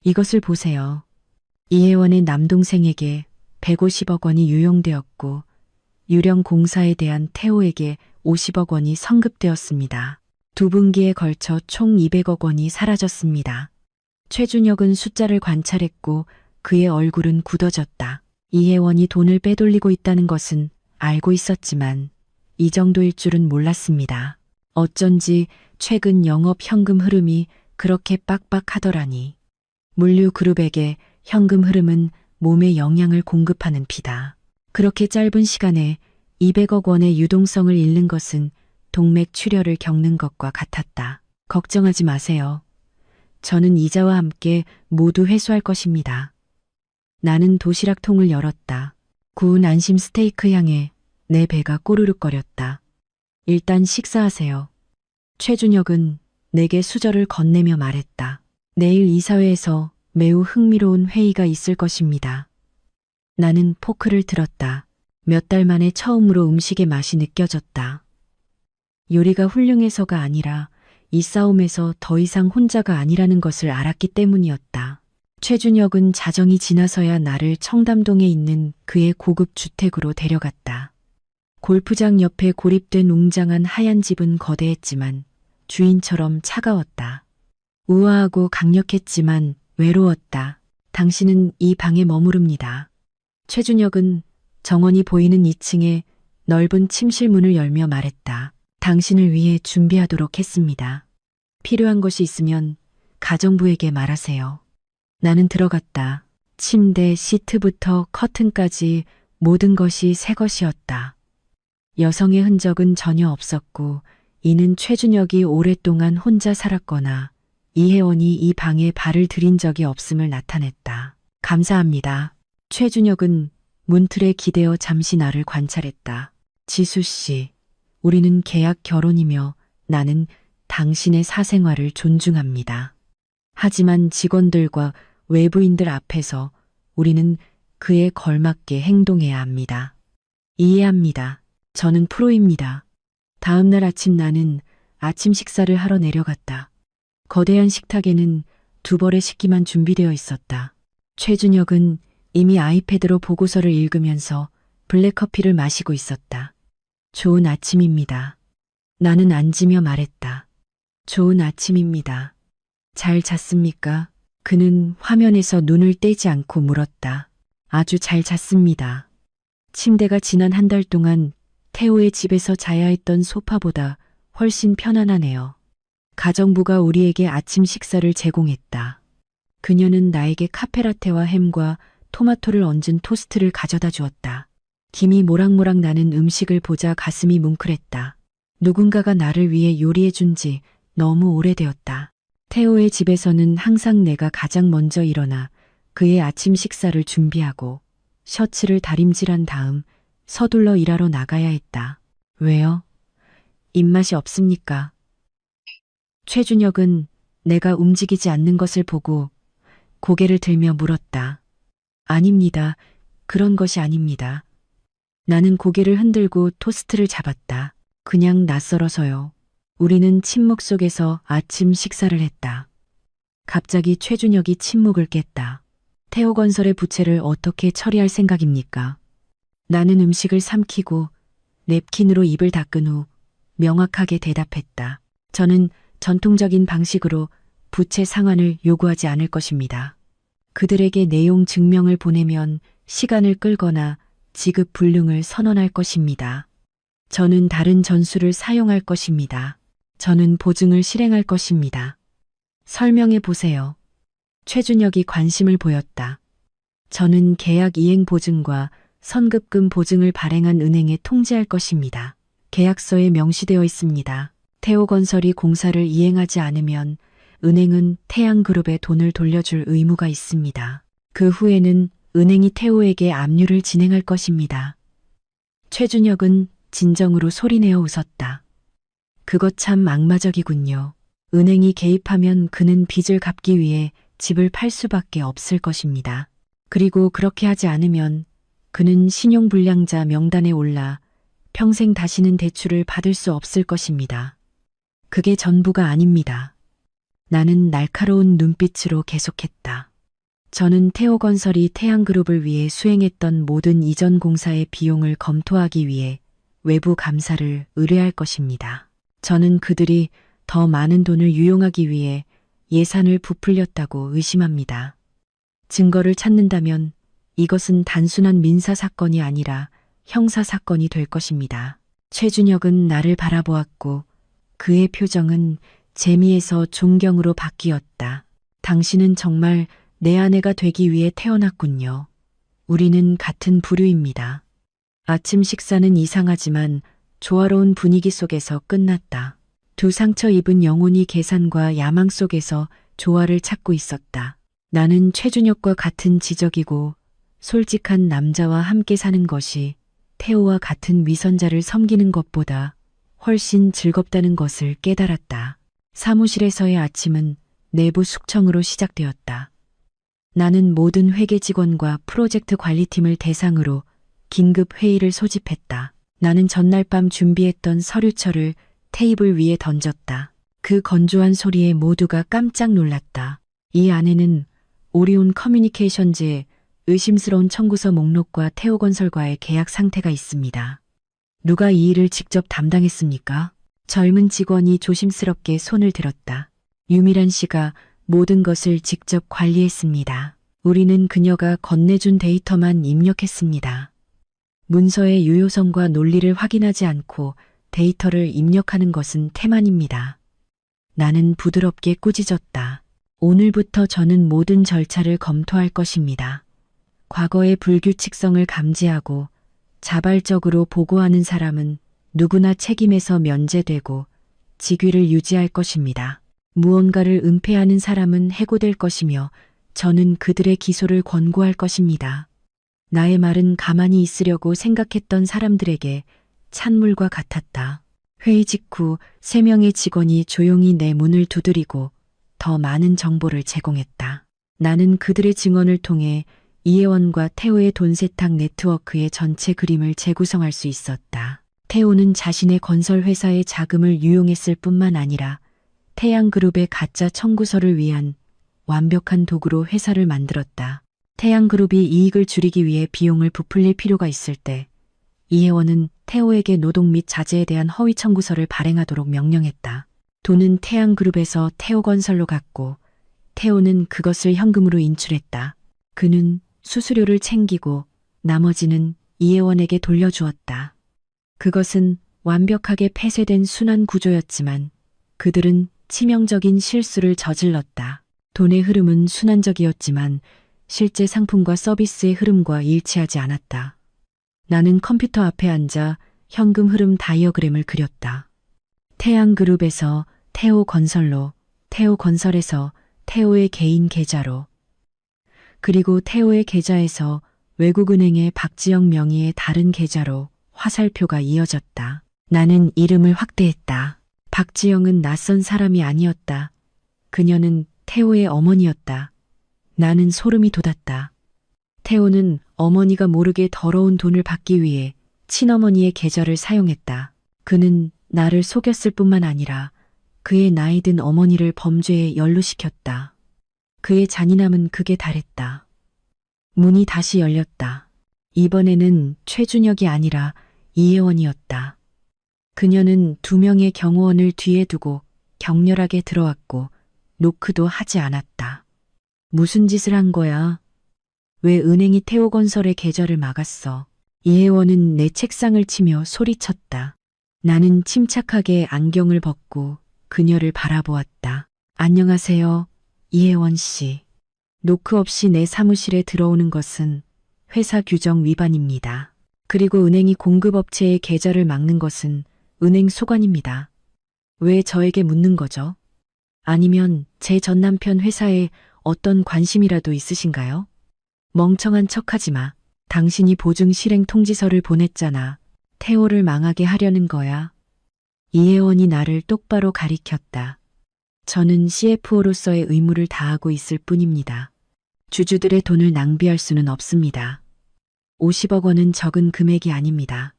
이것을 보세요. 이혜원의 남동생에게 150억 원이 유용되었고 유령 공사에 대한 태호에게 50억 원이 성급되었습니다. 2분기에 걸쳐 총 200억 원이 사라졌습니다. 최준혁은 숫자를 관찰했고 그의 얼굴은 굳어졌다. 이혜원이 돈을 빼돌리고 있다는 것은 알고 있었지만 이 정도일 줄은 몰랐습니다. 어쩐지 최근 영업 현금 흐름이 그렇게 빡빡하더라니. 물류그룹에게 현금 흐름은 몸에 영양을 공급하는 피다. 그렇게 짧은 시간에 200억 원의 유동성을 잃는 것은 동맥 출혈을 겪는 것과 같았다. 걱정하지 마세요. 저는 이자와 함께 모두 회수할 것입니다. 나는 도시락통을 열었다. 구운 안심 스테이크 향에 내 배가 꼬르륵거렸다. 일단 식사하세요. 최준혁은 내게 수저를 건네며 말했다. 내일 이사회에서 매우 흥미로운 회의가 있을 것입니다. 나는 포크를 들었다. 몇 달 만에 처음으로 음식의 맛이 느껴졌다. 요리가 훌륭해서가 아니라 이 싸움에서 더 이상 혼자가 아니라는 것을 알았기 때문이었다. 최준혁은 자정이 지나서야 나를 청담동에 있는 그의 고급 주택으로 데려갔다. 골프장 옆에 고립된 웅장한 하얀 집은 거대했지만 주인처럼 차가웠다. 우아하고 강력했지만 외로웠다. 당신은 이 방에 머무릅니다. 최준혁은 정원이 보이는 2층에 넓은 침실 문을 열며 말했다. 당신을 위해 준비하도록 했습니다. 필요한 것이 있으면 가정부에게 말하세요. 나는 들어갔다. 침대, 시트부터 커튼까지 모든 것이 새 것이었다. 여성의 흔적은 전혀 없었고 이는 최준혁이 오랫동안 혼자 살았거나 이혜원이 이 방에 발을 들인 적이 없음을 나타냈다. 감사합니다. 최준혁은 문틀에 기대어 잠시 나를 관찰했다. 지수 씨, 우리는 계약 결혼이며 나는 당신의 사생활을 존중합니다. 하지만 직원들과 외부인들 앞에서 우리는 그에 걸맞게 행동해야 합니다. 이해합니다. 저는 프로입니다. 다음 날 아침 나는 아침 식사를 하러 내려갔다. 거대한 식탁에는 2벌의 식기만 준비되어 있었다. 최준혁은 이미 아이패드로 보고서를 읽으면서 블랙커피를 마시고 있었다. 좋은 아침입니다. 나는 앉으며 말했다. 좋은 아침입니다. 잘 잤습니까? 그는 화면에서 눈을 떼지 않고 물었다. 아주 잘 잤습니다. 침대가 지난 1달 동안 태호의 집에서 자야 했던 소파보다 훨씬 편안하네요. 가정부가 우리에게 아침 식사를 제공했다. 그녀는 나에게 카페라테와 햄과 토마토를 얹은 토스트를 가져다 주었다. 김이 모락모락 나는 음식을 보자 가슴이 뭉클했다. 누군가가 나를 위해 요리해 준 지 너무 오래되었다. 태호의 집에서는 항상 내가 가장 먼저 일어나 그의 아침 식사를 준비하고 셔츠를 다림질한 다음 서둘러 일하러 나가야 했다. 왜요? 입맛이 없습니까? 최준혁은 내가 움직이지 않는 것을 보고 고개를 들며 물었다. 아닙니다. 그런 것이 아닙니다. 나는 고개를 흔들고 토스트를 잡았다. 그냥 낯설어서요. 우리는 침묵 속에서 아침 식사를 했다. 갑자기 최준혁이 침묵을 깼다. 태호건설의 부채를 어떻게 처리할 생각입니까? 나는 음식을 삼키고 냅킨으로 입을 닦은 후 명확하게 대답했다. 저는 전통적인 방식으로 부채 상환을 요구하지 않을 것입니다. 그들에게 내용 증명을 보내면 시간을 끌거나 지급 불능을 선언할 것입니다. 저는 다른 전술을 사용할 것입니다. 저는 보증을 실행할 것입니다. 설명해 보세요. 최준혁이 관심을 보였다. 저는 계약 이행 보증과 선급금 보증을 발행한 은행에 통지할 것입니다. 계약서에 명시되어 있습니다. 태호건설이 공사를 이행하지 않으면 은행은 태양그룹에 돈을 돌려줄 의무가 있습니다. 그 후에는 은행이 태호에게 압류를 진행할 것입니다. 최준혁은 진정으로 소리내어 웃었다. 그것 참 악마적이군요. 은행이 개입하면 그는 빚을 갚기 위해 집을 팔 수밖에 없을 것입니다. 그리고 그렇게 하지 않으면 그는 신용불량자 명단에 올라 평생 다시는 대출을 받을 수 없을 것입니다. 그게 전부가 아닙니다. 나는 날카로운 눈빛으로 계속했다. 저는 태호건설이 태양그룹을 위해 수행했던 모든 이전 공사의 비용을 검토하기 위해 외부 감사를 의뢰할 것입니다. 저는 그들이 더 많은 돈을 유용하기 위해 예산을 부풀렸다고 의심합니다. 증거를 찾는다면 이것은 단순한 민사 사건이 아니라 형사 사건이 될 것입니다. 최준혁은 나를 바라보았고 그의 표정은 재미에서 존경으로 바뀌었다. 당신은 정말 내 아내가 되기 위해 태어났군요. 우리는 같은 부류입니다. 아침 식사는 이상하지만 조화로운 분위기 속에서 끝났다. 두 상처 입은 영혼이 계산과 야망 속에서 조화를 찾고 있었다. 나는 최준혁과 같은 지적이고 솔직한 남자와 함께 사는 것이 태호와 같은 위선자를 섬기는 것보다 훨씬 즐겁다는 것을 깨달았다. 사무실에서의 아침은 내부 숙청으로 시작되었다. 나는 모든 회계 직원과 프로젝트 관리팀을 대상으로 긴급 회의를 소집했다. 나는 전날 밤 준비했던 서류철을 테이블 위에 던졌다. 그 건조한 소리에 모두가 깜짝 놀랐다. 이 안에는 오리온 커뮤니케이션즈의 의심스러운 청구서 목록과 태호건설과의 계약 상태가 있습니다. 누가 이 일을 직접 담당했습니까? 젊은 직원이 조심스럽게 손을 들었다. 유미란 씨가 모든 것을 직접 관리했습니다. 우리는 그녀가 건네준 데이터만 입력했습니다. 문서의 유효성과 논리를 확인하지 않고 데이터를 입력하는 것은 태만입니다. 나는 부드럽게 꾸짖었다. 오늘부터 저는 모든 절차를 검토할 것입니다. 과거의 불규칙성을 감지하고 자발적으로 보고하는 사람은 누구나 책임에서 면제되고 직위를 유지할 것입니다. 무언가를 은폐하는 사람은 해고될 것이며 저는 그들의 기소를 권고할 것입니다. 나의 말은 가만히 있으려고 생각했던 사람들에게 찬물과 같았다. 회의 직후 3명의 직원이 조용히 내 문을 두드리고 더 많은 정보를 제공했다. 나는 그들의 증언을 통해 이혜원과 태호의 돈 세탁 네트워크의 전체 그림을 재구성할 수 있었다. 태호는 자신의 건설 회사의 자금을 유용했을 뿐만 아니라 태양그룹의 가짜 청구서를 위한 완벽한 도구로 회사를 만들었다. 태양그룹이 이익을 줄이기 위해 비용을 부풀릴 필요가 있을 때 이혜원은 태호에게 노동 및 자재에 대한 허위 청구서를 발행하도록 명령했다. 돈은 태양그룹에서 태호건설로 갔고 태호는 그것을 현금으로 인출했다. 그는 수수료를 챙기고 나머지는 이혜원에게 돌려주었다. 그것은 완벽하게 폐쇄된 순환 구조였지만 그들은 치명적인 실수를 저질렀다. 돈의 흐름은 순환적이었지만 실제 상품과 서비스의 흐름과 일치하지 않았다. 나는 컴퓨터 앞에 앉아 현금 흐름 다이어그램을 그렸다. 태양그룹에서 태호건설로, 태호건설에서 태호의 개인 계좌로, 그리고 태호의 계좌에서 외국은행의 박지영 명의의 다른 계좌로 화살표가 이어졌다. 나는 이름을 확대했다. 박지영은 낯선 사람이 아니었다. 그녀는 태호의 어머니였다. 나는 소름이 돋았다. 태호는 어머니가 모르게 더러운 돈을 받기 위해 친어머니의 계좌를 사용했다. 그는 나를 속였을 뿐만 아니라 그의 나이 든 어머니를 범죄에 연루시켰다. 그의 잔인함은 극에 달했다. 문이 다시 열렸다. 이번에는 최준혁이 아니라 이혜원이었다. 그녀는 2명의 경호원을 뒤에 두고 격렬하게 들어왔고 노크도 하지 않았다. 무슨 짓을 한 거야? 왜 은행이 태호건설의 계좌를 막았어? 이혜원은 내 책상을 치며 소리쳤다. 나는 침착하게 안경을 벗고 그녀를 바라보았다. 안녕하세요, 이혜원 씨. 노크 없이 내 사무실에 들어오는 것은 회사 규정 위반입니다. 그리고 은행이 공급업체의 계좌를 막는 것은 은행 소관입니다. 왜 저에게 묻는 거죠? 아니면 제 전 남편 회사에 어떤 관심이라도 있으신가요? 멍청한 척하지 마. 당신이 보증 실행 통지서를 보냈잖아. 태호를 망하게 하려는 거야. 이혜원이 나를 똑바로 가리켰다. 저는 CFO로서의 의무를 다하고 있을 뿐입니다. 주주들의 돈을 낭비할 수는 없습니다. 50억 원은 적은 금액이 아닙니다.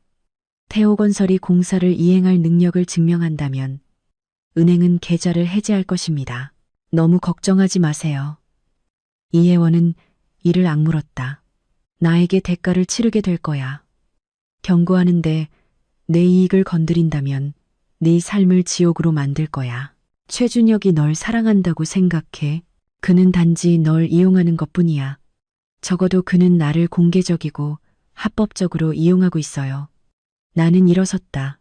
태호건설이 공사를 이행할 능력을 증명한다면 은행은 계좌를 해지할 것입니다. 너무 걱정하지 마세요. 이혜원은 이를 악물었다. 나에게 대가를 치르게 될 거야. 경고하는데 내 이익을 건드린다면 네 삶을 지옥으로 만들 거야. 최준혁이 널 사랑한다고 생각해. 그는 단지 널 이용하는 것뿐이야. 적어도 그는 나를 공개적이고 합법적으로 이용하고 있어요. 나는 일어섰다.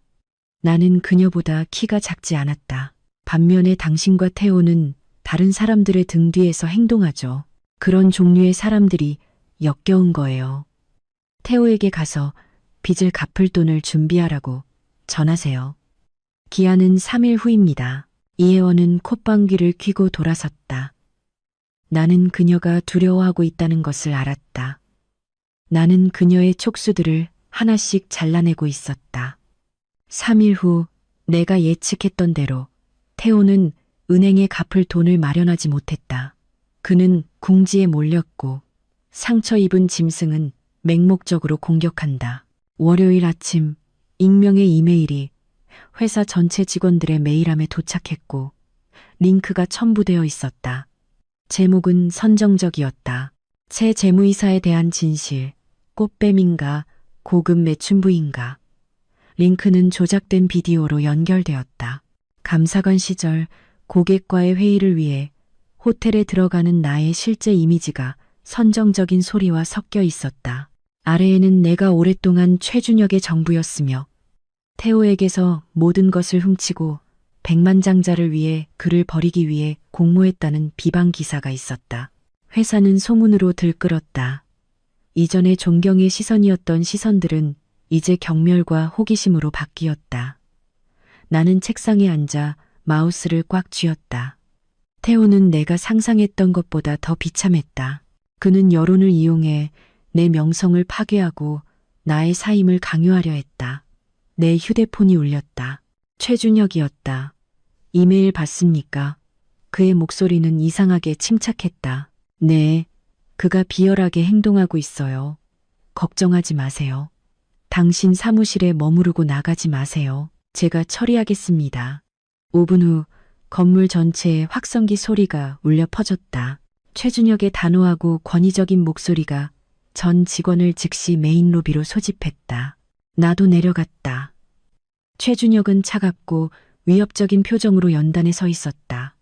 나는 그녀보다 키가 작지 않았다. 반면에 당신과 태호는 다른 사람들의 등 뒤에서 행동하죠. 그런 종류의 사람들이 역겨운 거예요. 태호에게 가서 빚을 갚을 돈을 준비하라고 전하세요. 기한은 3일 후입니다. 이혜원은 콧방귀를 뀌고 돌아섰다. 나는 그녀가 두려워하고 있다는 것을 알았다. 나는 그녀의 촉수들을 하나씩 잘라내고 있었다. 3일 후 내가 예측했던 대로 태호는 은행에 갚을 돈을 마련하지 못했다. 그는 궁지에 몰렸고 상처 입은 짐승은 맹목적으로 공격한다. 월요일 아침 익명의 이메일이 회사 전체 직원들의 메일함에 도착했고 링크가 첨부되어 있었다. 제목은 선정적이었다. 새 재무이사에 대한 진실, 꽃뱀인가 고급 매춘부인가. 링크는 조작된 비디오로 연결되었다. 감사관 시절 고객과의 회의를 위해 호텔에 들어가는 나의 실제 이미지가 선정적인 소리와 섞여 있었다. 아래에는 내가 오랫동안 최준혁의 정부였으며 태호에게서 모든 것을 훔치고 백만장자를 위해 그를 버리기 위해 공모했다는 비방 기사가 있었다. 회사는 소문으로 들끓었다. 이전에 존경의 시선이었던 시선들은 이제 경멸과 호기심으로 바뀌었다. 나는 책상에 앉아 마우스를 꽉 쥐었다. 태호는 내가 상상했던 것보다 더 비참했다. 그는 여론을 이용해 내 명성을 파괴하고 나의 사임을 강요하려 했다. 내 휴대폰이 울렸다. 최준혁이었다. 이메일 봤습니까? 그의 목소리는 이상하게 침착했다. 네, 그가 비열하게 행동하고 있어요. 걱정하지 마세요. 당신 사무실에 머무르고 나가지 마세요. 제가 처리하겠습니다. 5분 후 건물 전체에 확성기 소리가 울려 퍼졌다. 최준혁의 단호하고 권위적인 목소리가 전 직원을 즉시 메인 로비로 소집했다. 나도 내려갔다. 최준혁은 차갑고 위협적인 표정으로 연단에 서 있었다.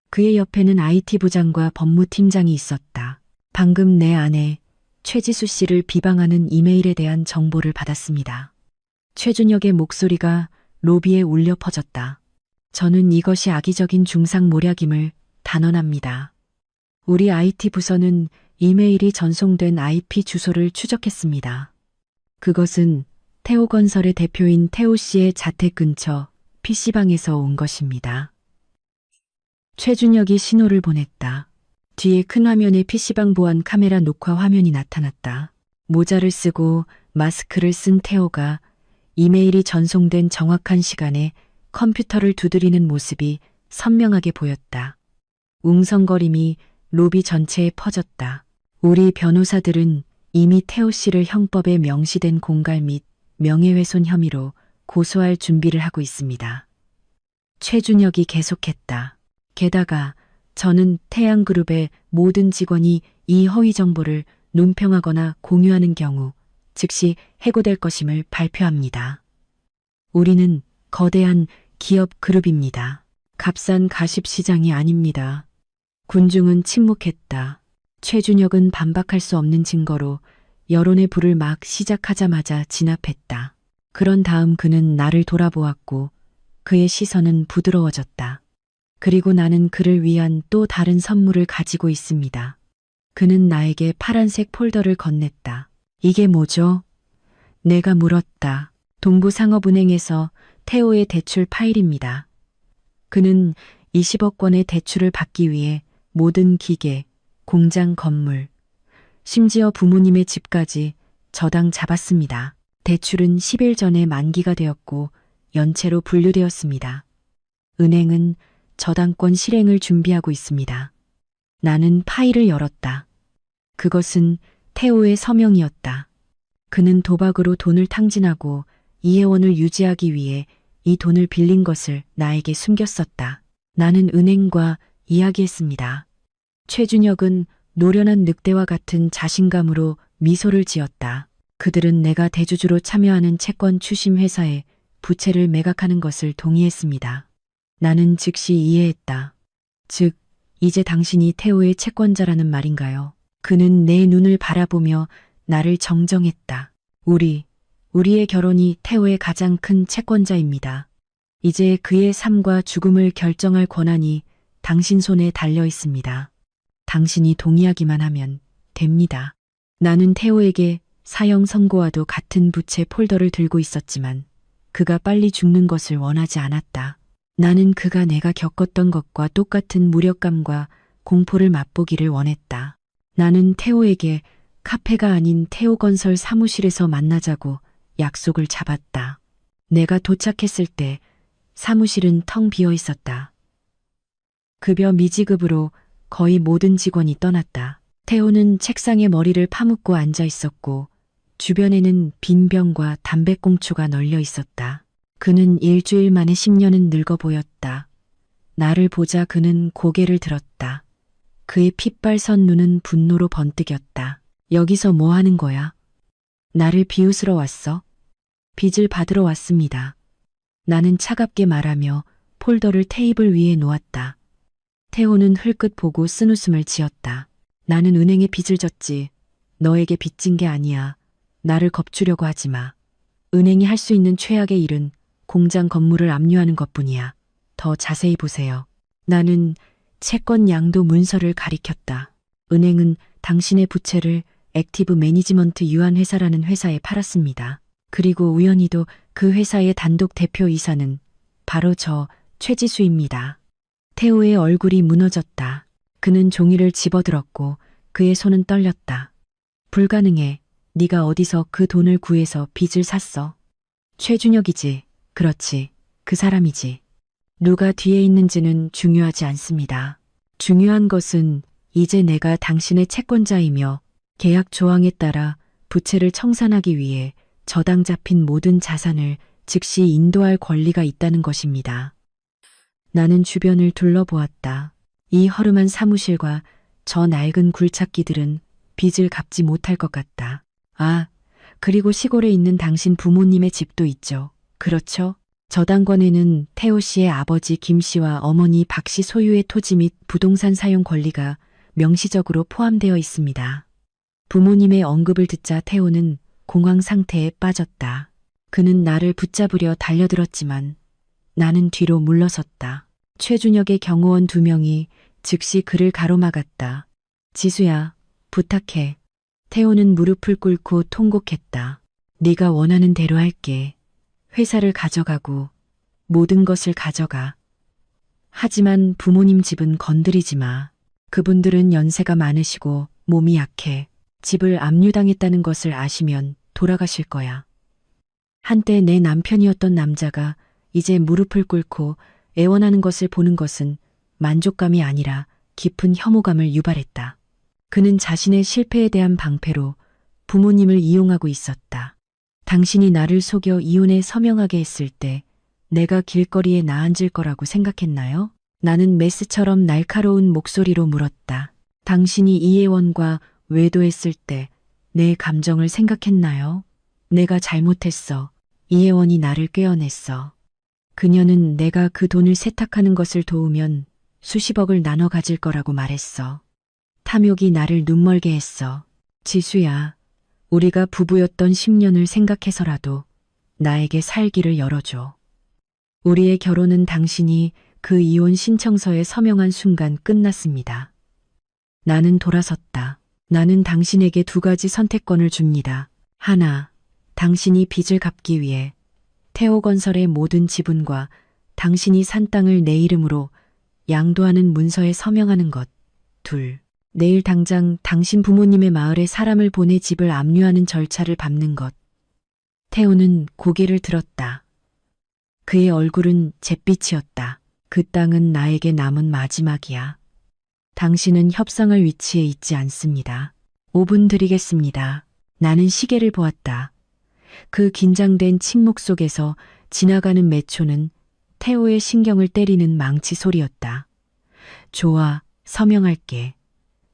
그의 옆에는 IT 부장과 법무팀장이 있었다. 방금 내 아내 최지수 씨를 비방하는 이메일에 대한 정보를 받았습니다. 최준혁의 목소리가 로비에 울려 퍼졌다. 저는 이것이 악의적인 중상모략임을 단언합니다. 우리 IT 부서는 이메일이 전송된 IP 주소를 추적했습니다. 그것은 태호건설의 대표인 태호 씨의 자택 근처 PC방에서 온 것입니다. 최준혁이 신호를 보냈다. 뒤에 큰 화면에 PC방 보안 카메라 녹화 화면이 나타났다. 모자를 쓰고 마스크를 쓴 태호가 이메일이 전송된 정확한 시간에 컴퓨터를 두드리는 모습이 선명하게 보였다. 웅성거림이 로비 전체에 퍼졌다. 우리 변호사들은 이미 태호 씨를 형법에 명시된 공갈 및 명예훼손 혐의로 고소할 준비를 하고 있습니다. 최준혁이 계속했다. 게다가 저는 태양그룹의 모든 직원이 이 허위 정보를 논평하거나 공유하는 경우 즉시 해고될 것임을 발표합니다. 우리는 거대한 기업 그룹입니다. 값싼 가십시장이 아닙니다. 군중은 침묵했다. 최준혁은 반박할 수 없는 증거로 여론의 불을 막 시작하자마자 진압했다. 그런 다음 그는 나를 돌아보았고 그의 시선은 부드러워졌다. 그리고 나는 그를 위한 또 다른 선물을 가지고 있습니다. 그는 나에게 파란색 폴더를 건넸다. 이게 뭐죠? 내가 물었다. 동부상업은행에서 태호의 대출 파일입니다. 그는 20억 원의 대출을 받기 위해 모든 기계, 공장 건물, 심지어 부모님의 집까지 저당 잡았습니다. 대출은 10일 전에 만기가 되었고 연체로 분류되었습니다. 은행은 저당권 실행을 준비하고 있습니다. 나는 파일을 열었다. 그것은 태호의 서명이었다. 그는 도박으로 돈을 탕진하고 이혜원을 유지하기 위해 이 돈을 빌린 것을 나에게 숨겼었다. 나는 은행과 이야기했습니다. 최준혁은 노련한 늑대와 같은 자신감으로 미소를 지었다. 그들은 내가 대주주로 참여하는 채권 추심 회사에 부채를 매각하는 것을 동의했습니다. 나는 즉시 이해했다. 즉, 이제 당신이 태호의 채권자라는 말인가요? 그는 내 눈을 바라보며 나를 정정했다. 우리의 결혼이 태호의 가장 큰 채권자입니다. 이제 그의 삶과 죽음을 결정할 권한이 당신 손에 달려 있습니다. 당신이 동의하기만 하면 됩니다. 나는 태호에게 사형 선고와도 같은 부채 폴더를 들고 있었지만 그가 빨리 죽는 것을 원하지 않았다. 나는 그가 내가 겪었던 것과 똑같은 무력감과 공포를 맛보기를 원했다. 나는 태호에게 카페가 아닌 태호건설 사무실에서 만나자고 약속을 잡았다. 내가 도착했을 때 사무실은 텅 비어 있었다. 급여 미지급으로 거의 모든 직원이 떠났다. 태호는 책상에 머리를 파묻고 앉아 있었고 주변에는 빈 병과 담배꽁초가 널려 있었다. 그는 일주일 만에 10년은 늙어 보였다. 나를 보자 그는 고개를 들었다. 그의 핏발선 눈은 분노로 번뜩였다. 여기서 뭐 하는 거야? 나를 비웃으러 왔어? 빚을 받으러 왔습니다. 나는 차갑게 말하며 폴더를 테이블 위에 놓았다. 태호는 흘끗 보고 쓴웃음을 지었다. 나는 은행에 빚을 졌지. 너에게 빚진 게 아니야. 나를 겁주려고 하지 마. 은행이 할 수 있는 최악의 일은 공장 건물을 압류하는 것뿐이야. 더 자세히 보세요. 나는 채권 양도 문서를 가리켰다. 은행은 당신의 부채를 액티브 매니지먼트 유한회사라는 회사에 팔았습니다. 그리고 우연히도 그 회사의 단독 대표이사는 바로 저 최지수입니다. 태호의 얼굴이 무너졌다. 그는 종이를 집어들었고 그의 손은 떨렸다. 불가능해. 네가 어디서 그 돈을 구해서 빚을 샀어? 최준혁이지. 그렇지. 그 사람이지. 누가 뒤에 있는지는 중요하지 않습니다. 중요한 것은 이제 내가 당신의 채권자이며 계약 조항에 따라 부채를 청산하기 위해 저당 잡힌 모든 자산을 즉시 인도할 권리가 있다는 것입니다. 나는 주변을 둘러보았다. 이 허름한 사무실과 저 낡은 굴착기들은 빚을 갚지 못할 것 같다. 아, 그리고 시골에 있는 당신 부모님의 집도 있죠. 그렇죠? 저당권에는 태호 씨의 아버지 김 씨와 어머니 박 씨 소유의 토지 및 부동산 사용 권리가 명시적으로 포함되어 있습니다. 부모님의 언급을 듣자 태호는 공황 상태에 빠졌다. 그는 나를 붙잡으려 달려들었지만 나는 뒤로 물러섰다. 최준혁의 경호원 2명이 즉시 그를 가로막았다. 지수야, 부탁해. 태호는 무릎을 꿇고 통곡했다. 네가 원하는 대로 할게. 회사를 가져가고 모든 것을 가져가. 하지만 부모님 집은 건드리지 마. 그분들은 연세가 많으시고 몸이 약해. 집을 압류당했다는 것을 아시면 돌아가실 거야. 한때 내 남편이었던 남자가 이제 무릎을 꿇고 애원하는 것을 보는 것은 만족감이 아니라 깊은 혐오감을 유발했다. 그는 자신의 실패에 대한 방패로 부모님을 이용하고 있었다. 당신이 나를 속여 이혼에 서명하게 했을 때 내가 길거리에 나앉을 거라고 생각했나요? 나는 메스처럼 날카로운 목소리로 물었다. 당신이 이혜원과 외도했을 때 내 감정을 생각했나요? 내가 잘못했어. 이혜원이 나를 꿰어냈어. 그녀는 내가 그 돈을 세탁하는 것을 도우면 수십억을 나눠 가질 거라고 말했어. 탐욕이 나를 눈멀게 했어. 지수야, 우리가 부부였던 10년을 생각해서라도 나에게 살기를 열어줘. 우리의 결혼은 당신이 그 이혼 신청서에 서명한 순간 끝났습니다. 나는 돌아섰다. 나는 당신에게 두 가지 선택권을 줍니다. 하나, 당신이 빚을 갚기 위해 태호건설의 모든 지분과 당신이 산 땅을 내 이름으로 양도하는 문서에 서명하는 것. 둘, 내일 당장 당신 부모님의 마을에 사람을 보내 집을 압류하는 절차를 밟는 것. 태호는 고개를 들었다. 그의 얼굴은 잿빛이었다. 그 땅은 나에게 남은 마지막이야. 당신은 협상할 위치에 있지 않습니다. 5분 드리겠습니다. 나는 시계를 보았다. 그 긴장된 침묵 속에서 지나가는 몇 초는 태호의 신경을 때리는 망치 소리였다. 좋아, 서명할게.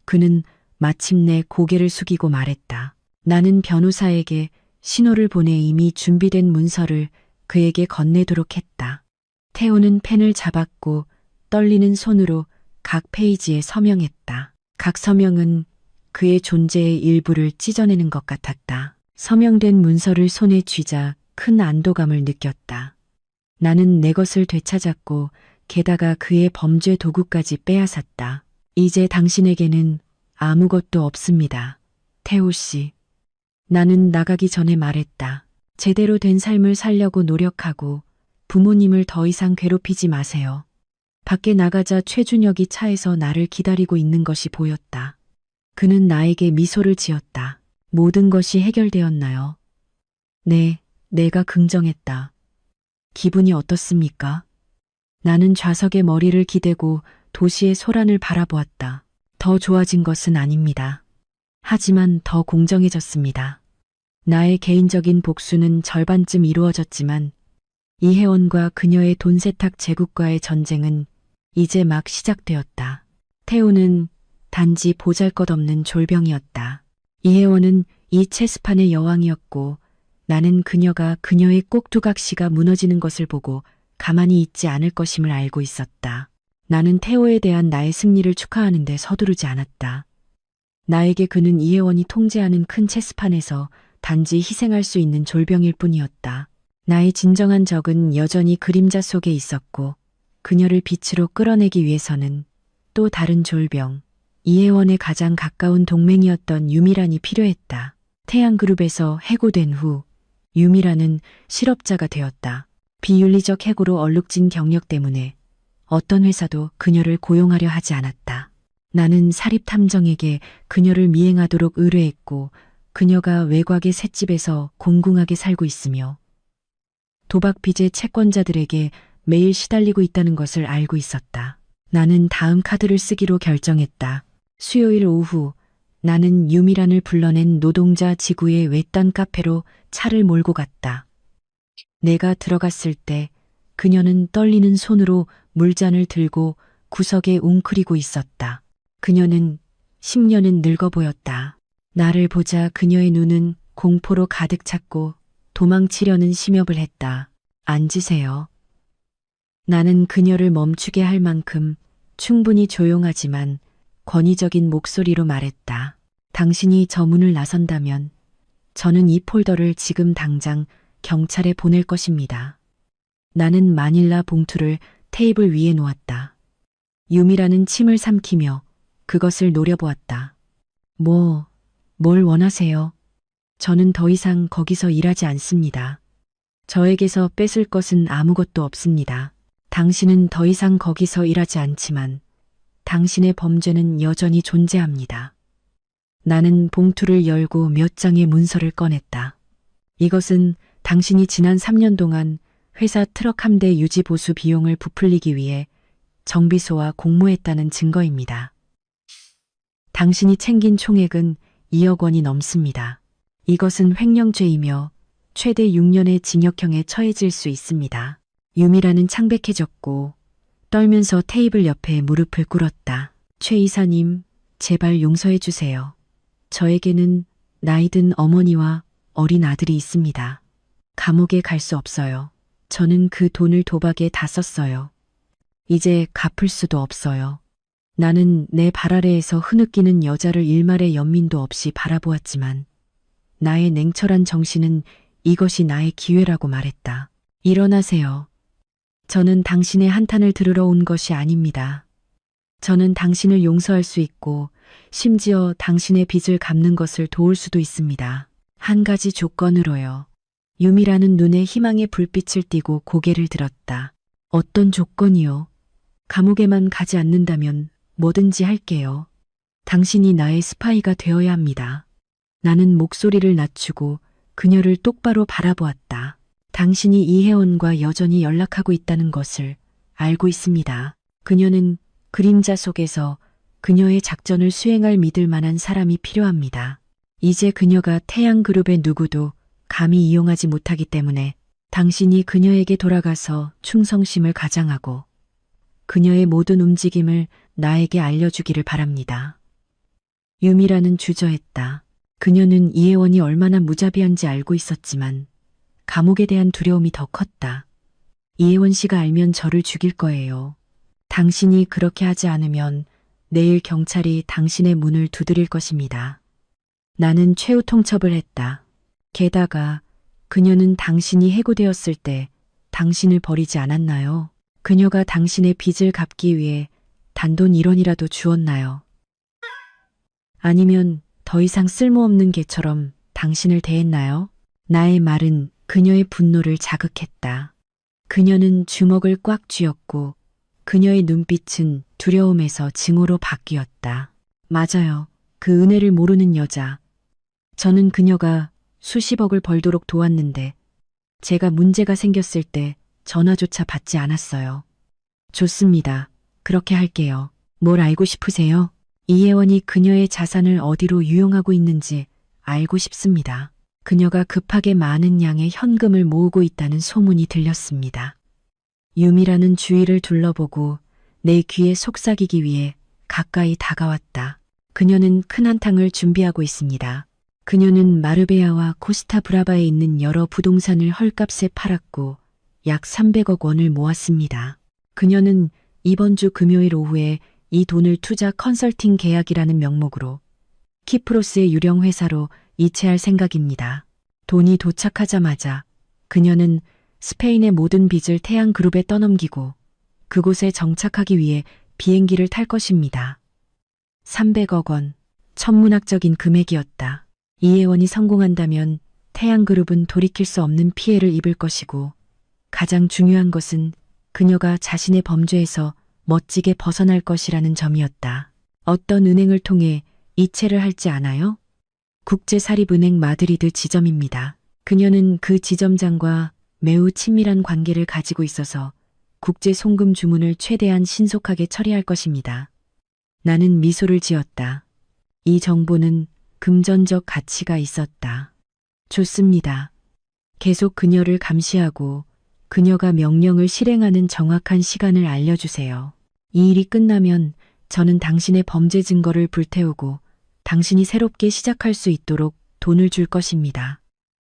그는 마침내 고개를 숙이고 말했다. 나는 변호사에게 신호를 보내 이미 준비된 문서를 그에게 건네도록 했다. 태호는 펜을 잡았고 떨리는 손으로 각 페이지에 서명했다. 각 서명은 그의 존재의 일부를 찢어내는 것 같았다. 서명된 문서를 손에 쥐자 큰 안도감을 느꼈다. 나는 내 것을 되찾았고 게다가 그의 범죄 도구까지 빼앗았다. 이제 당신에게는 아무것도 없습니다. 태호 씨. 나는 나가기 전에 말했다. 제대로 된 삶을 살려고 노력하고 부모님을 더 이상 괴롭히지 마세요. 밖에 나가자 최준혁이 차에서 나를 기다리고 있는 것이 보였다. 그는 나에게 미소를 지었다. 모든 것이 해결되었나요? 네, 내가 긍정했다. 기분이 어떻습니까? 나는 좌석에 머리를 기대고 도시의 소란을 바라보았다. 더 좋아진 것은 아닙니다. 하지만 더 공정해졌습니다. 나의 개인적인 복수는 절반쯤 이루어졌지만 이혜원과 그녀의 돈 세탁 제국과의 전쟁은 이제 막 시작되었다. 태호는 단지 보잘것없는 졸병이었다. 이혜원은 이 체스판의 여왕이었고 나는 그녀가 그녀의 꼭두각시가 무너지는 것을 보고 가만히 있지 않을 것임을 알고 있었다. 나는 태호에 대한 나의 승리를 축하하는데 서두르지 않았다. 나에게 그는 이혜원이 통제하는 큰 체스판에서 단지 희생할 수 있는 졸병일 뿐이었다. 나의 진정한 적은 여전히 그림자 속에 있었고 그녀를 빛으로 끌어내기 위해서는 또 다른 졸병, 이혜원의 가장 가까운 동맹이었던 유미란이 필요했다. 태양그룹에서 해고된 후 유미란은 실업자가 되었다. 비윤리적 해고로 얼룩진 경력 때문에 어떤 회사도 그녀를 고용하려 하지 않았다. 나는 사립탐정에게 그녀를 미행하도록 의뢰했고 그녀가 외곽의 셋집에서 공공하게 살고 있으며 도박 빚의 채권자들에게 매일 시달리고 있다는 것을 알고 있었다. 나는 다음 카드를 쓰기로 결정했다. 수요일 오후 나는 유미란을 불러낸 노동자 지구의 외딴 카페로 차를 몰고 갔다. 내가 들어갔을 때 그녀는 떨리는 손으로 물잔을 들고 구석에 웅크리고 있었다. 그녀는 10년은 늙어 보였다. 나를 보자 그녀의 눈은 공포로 가득 찼고 도망치려는 심협을 했다. 앉으세요. 나는 그녀를 멈추게 할 만큼 충분히 조용하지만 권위적인 목소리로 말했다. 당신이 저 문을 나선다면 저는 이 폴더를 지금 당장 경찰에 보낼 것입니다. 나는 마닐라 봉투를 테이블 위에 놓았다. 유미라는 침을 삼키며 그것을 노려보았다. 뭘 원하세요? 저는 더 이상 거기서 일하지 않습니다. 저에게서 뺏을 것은 아무것도 없습니다. 당신은 더 이상 거기서 일하지 않지만 당신의 범죄는 여전히 존재합니다. 나는 봉투를 열고 몇 장의 문서를 꺼냈다. 이것은 당신이 지난 3년 동안 회사 트럭 함대 유지 보수 비용을 부풀리기 위해 정비소와 공모했다는 증거입니다. 당신이 챙긴 총액은 2억 원이 넘습니다. 이것은 횡령죄이며 최대 6년의 징역형에 처해질 수 있습니다. 유미라는 창백해졌고 떨면서 테이블 옆에 무릎을 꿇었다. 최 이사님, 제발 용서해 주세요. 저에게는 나이든 어머니와 어린 아들이 있습니다. 감옥에 갈 수 없어요. 저는 그 돈을 도박에 다 썼어요. 이제 갚을 수도 없어요. 나는 내 발 아래에서 흐느끼는 여자를 일말의 연민도 없이 바라보았지만 나의 냉철한 정신은 이것이 나의 기회라고 말했다. 일어나세요. 저는 당신의 한탄을 들으러 온 것이 아닙니다. 저는 당신을 용서할 수 있고 심지어 당신의 빚을 갚는 것을 도울 수도 있습니다. 한 가지 조건으로요. 유미라는 눈에 희망의 불빛을 띠고 고개를 들었다. 어떤 조건이요? 감옥에만 가지 않는다면 뭐든지 할게요. 당신이 나의 스파이가 되어야 합니다. 나는 목소리를 낮추고 그녀를 똑바로 바라보았다. 당신이 이혜원과 여전히 연락하고 있다는 것을 알고 있습니다. 그녀는 그림자 속에서 그녀의 작전을 수행할 믿을 만한 사람이 필요합니다. 이제 그녀가 태양그룹의 누구도 감히 이용하지 못하기 때문에 당신이 그녀에게 돌아가서 충성심을 가장하고 그녀의 모든 움직임을 나에게 알려주기를 바랍니다. 유미라는 주저했다. 그녀는 이혜원이 얼마나 무자비한지 알고 있었지만 감옥에 대한 두려움이 더 컸다. 이혜원 씨가 알면 저를 죽일 거예요. 당신이 그렇게 하지 않으면 내일 경찰이 당신의 문을 두드릴 것입니다. 나는 최후 통첩을 했다. 게다가 그녀는 당신이 해고되었을 때 당신을 버리지 않았나요? 그녀가 당신의 빚을 갚기 위해 단돈 1원이라도 주었나요? 아니면 더 이상 쓸모없는 개처럼 당신을 대했나요? 나의 말은 그녀의 분노를 자극했다. 그녀는 주먹을 꽉 쥐었고 그녀의 눈빛은 두려움에서 증오로 바뀌었다. 맞아요. 그 은혜를 모르는 여자. 저는 그녀가 수십억을 벌도록 도왔는데 제가 문제가 생겼을 때 전화조차 받지 않았어요. 좋습니다. 그렇게 할게요. 뭘 알고 싶으세요? 이혜원이 그녀의 자산을 어디로 유용하고 있는지 알고 싶습니다. 그녀가 급하게 많은 양의 현금을 모으고 있다는 소문이 들렸습니다. 유미라는 주위를 둘러보고 내 귀에 속삭이기 위해 가까이 다가왔다. 그녀는 큰 한탕을 준비하고 있습니다. 그녀는 마르베야와 코스타 브라바에 있는 여러 부동산을 헐값에 팔았고 약 300억 원을 모았습니다. 그녀는 이번 주 금요일 오후에 이 돈을 투자 컨설팅 계약이라는 명목으로 키프로스의 유령 회사로 이체할 생각입니다. 돈이 도착하자마자 그녀는 스페인의 모든 빚을 태양그룹에 떠넘기고 그곳에 정착하기 위해 비행기를 탈 것입니다. 300억 원, 천문학적인 금액이었다. 이혜원이 성공한다면 태양그룹은 돌이킬 수 없는 피해를 입을 것이고 가장 중요한 것은 그녀가 자신의 범죄에서 멋지게 벗어날 것이라는 점이었다. 어떤 은행을 통해 이체를 할지 아나요? 국제사립은행 마드리드 지점입니다. 그녀는 그 지점장과 매우 친밀한 관계를 가지고 있어서 국제 송금 주문을 최대한 신속하게 처리할 것입니다. 나는 미소를 지었다. 이 정보는 금전적 가치가 있었다. 좋습니다. 계속 그녀를 감시하고 그녀가 명령을 실행하는 정확한 시간을 알려주세요. 이 일이 끝나면 저는 당신의 범죄 증거를 불태우고 당신이 새롭게 시작할 수 있도록 돈을 줄 것입니다.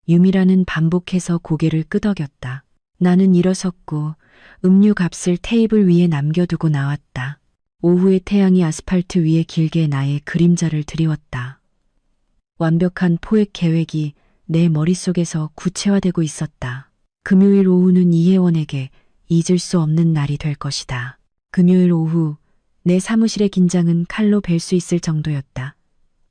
유미라는 반복해서 고개를 끄덕였다. 나는 일어섰고 음료 값을 테이블 위에 남겨두고 나왔다. 오후의 태양이 아스팔트 위에 길게 나의 그림자를 드리웠다. 완벽한 포획 계획이 내 머릿속에서 구체화되고 있었다. 금요일 오후는 이혜원에게 잊을 수 없는 날이 될 것이다. 금요일 오후 내 사무실의 긴장은 칼로 벨 수 있을 정도였다.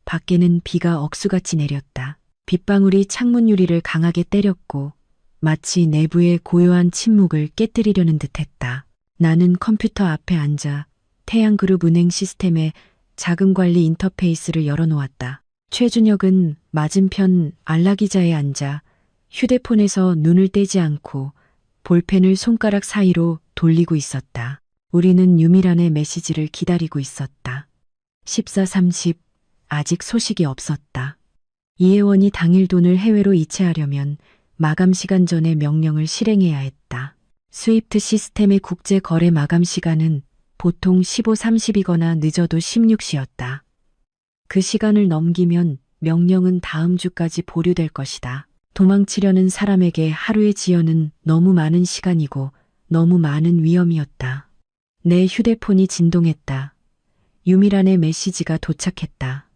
밖에는 비가 억수같이 내렸다. 빗방울이 창문 유리를 강하게 때렸고 마치 내부의 고요한 침묵을 깨뜨리려는 듯했다. 나는 컴퓨터 앞에 앉아 태양그룹 은행 시스템의 자금관리 인터페이스를 열어놓았다. 최준혁은 맞은편 안락의자에 앉아 휴대폰에서 눈을 떼지 않고 볼펜을 손가락 사이로 돌리고 있었다. 우리는 유미란의 메시지를 기다리고 있었다. 14:30 아직 소식이 없었다. 이혜원이 당일 돈을 해외로 이체하려면 마감 시간 전에 명령을 실행해야 했다. 스위프트 시스템의 국제 거래 마감 시간은 보통 15:30이거나 늦어도 16시였다. 그 시간을 넘기면 명령은 다음 주까지 보류될 것이다. 도망치려는 사람에게 하루의 지연은 너무 많은 시간이고 너무 많은 위험이었다. 내 휴대폰이 진동했다. 유미란의 메시지가 도착했다.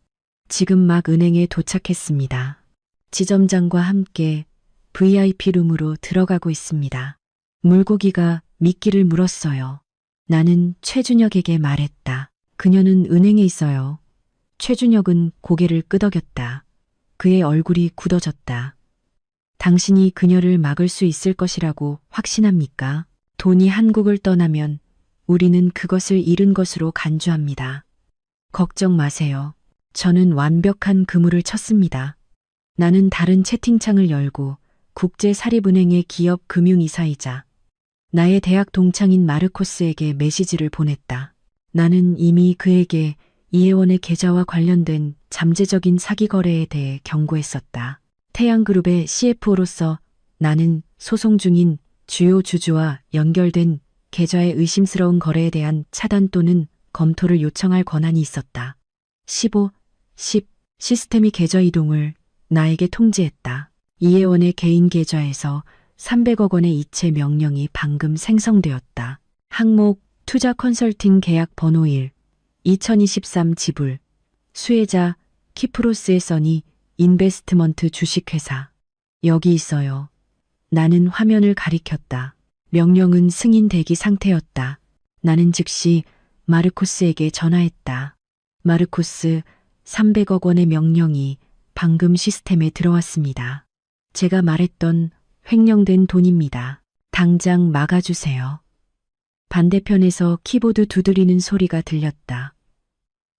지금 막 은행에 도착했습니다. 지점장과 함께 VIP 룸으로 들어가고 있습니다. 물고기가 미끼를 물었어요. 나는 최준혁에게 말했다. 그녀는 은행에 있어요. 최준혁은 고개를 끄덕였다. 그의 얼굴이 굳어졌다. 당신이 그녀를 막을 수 있을 것이라고 확신합니까? 돈이 한국을 떠나면 우리는 그것을 잃은 것으로 간주합니다. 걱정 마세요. 저는 완벽한 그물을 쳤습니다. 나는 다른 채팅창을 열고 국제사립은행의 기업 금융이사이자 나의 대학 동창인 마르코스에게 메시지를 보냈다. 나는 이미 그에게 이혜원의 계좌와 관련된 잠재적인 사기 거래에 대해 경고했었다. 태양그룹의 CFO로서 나는 소송 중인 주요 주주와 연결된 계좌의 의심스러운 거래에 대한 차단 또는 검토를 요청할 권한이 있었다. 10 시스템이 계좌 이동을 나에게 통지했다. 이혜원의 개인 계좌에서 300억 원의 이체 명령이 방금 생성되었다. 항목 투자 컨설팅 계약 번호 1 2023 지불 수혜자 키프로스의 써니 인베스트먼트 주식회사. 여기 있어요. 나는 화면을 가리켰다. 명령은 승인 대기 상태였다. 나는 즉시 마르코스에게 전화했다. 마르코스, 300억 원의 명령이 방금 시스템에 들어왔습니다. 제가 말했던 횡령된 돈입니다. 당장 막아주세요. 반대편에서 키보드 두드리는 소리가 들렸다.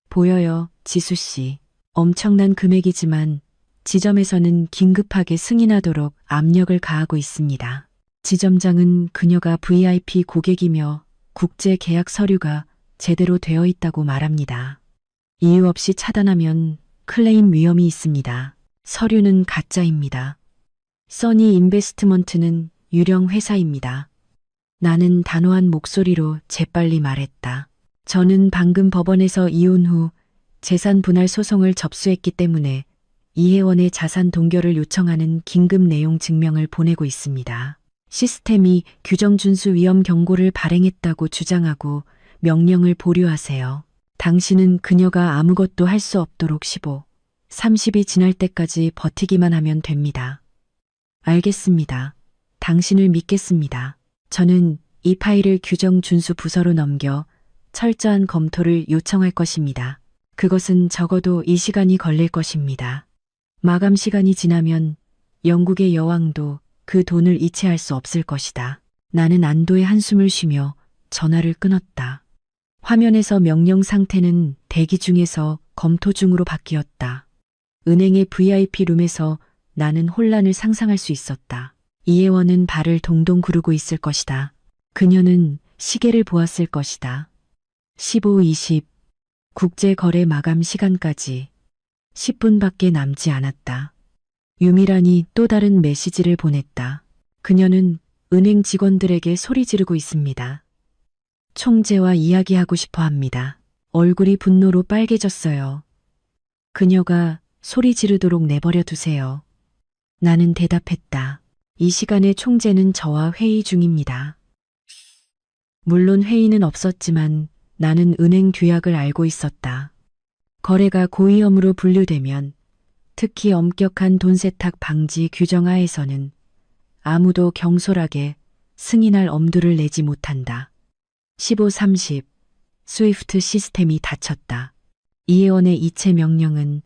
보여요, 지수씨. 엄청난 금액이지만 지점에서는 긴급하게 승인하도록 압력을 가하고 있습니다. 지점장은 그녀가 VIP 고객이며 국제 계약 서류가 제대로 되어 있다고 말합니다. 이유 없이 차단하면 클레임 위험이 있습니다. 서류는 가짜입니다. 써니 인베스트먼트는 유령 회사입니다. 나는 단호한 목소리로 재빨리 말했다. 저는 방금 법원에서 이혼 후 재산 분할 소송을 접수했기 때문에 이혜원의 자산 동결을 요청하는 긴급 내용 증명을 보내고 있습니다. 시스템이 규정 준수 위험 경고를 발행했다고 주장하고 명령을 보류하세요. 당신은 그녀가 아무것도 할 수 없도록 30이 지날 때까지 버티기만 하면 됩니다. 알겠습니다. 당신을 믿겠습니다. 저는 이 파일을 규정 준수 부서로 넘겨 철저한 검토를 요청할 것입니다. 그것은 적어도 이 시간이 걸릴 것입니다. 마감 시간이 지나면 영국의 여왕도 그 돈을 이체할 수 없을 것이다. 나는 안도의 한숨을 쉬며 전화를 끊었다. 화면에서 명령 상태는 대기 중에서 검토 중으로 바뀌었다. 은행의 VIP 룸에서 나는 혼란을 상상할 수 있었다. 이혜원은 발을 동동 구르고 있을 것이다. 그녀는 시계를 보았을 것이다. 20 국제거래 마감 시간까지 10분밖에 남지 않았다. 유미란이 또 다른 메시지를 보냈다. 그녀는 은행 직원들에게 소리 지르고 있습니다. 총재와 이야기하고 싶어 합니다. 얼굴이 분노로 빨개졌어요. 그녀가 소리 지르도록 내버려 두세요. 나는 대답했다. 이 시간에 총재는 저와 회의 중입니다. 물론 회의는 없었지만 나는 은행 규약을 알고 있었다. 거래가 고위험으로 분류되면 특히 엄격한 돈 세탁 방지 규정 하에서는 아무도 경솔하게 승인할 엄두를 내지 못한다. 30 스위프트 시스템이 닫혔다. 이혜원의 이체 명령은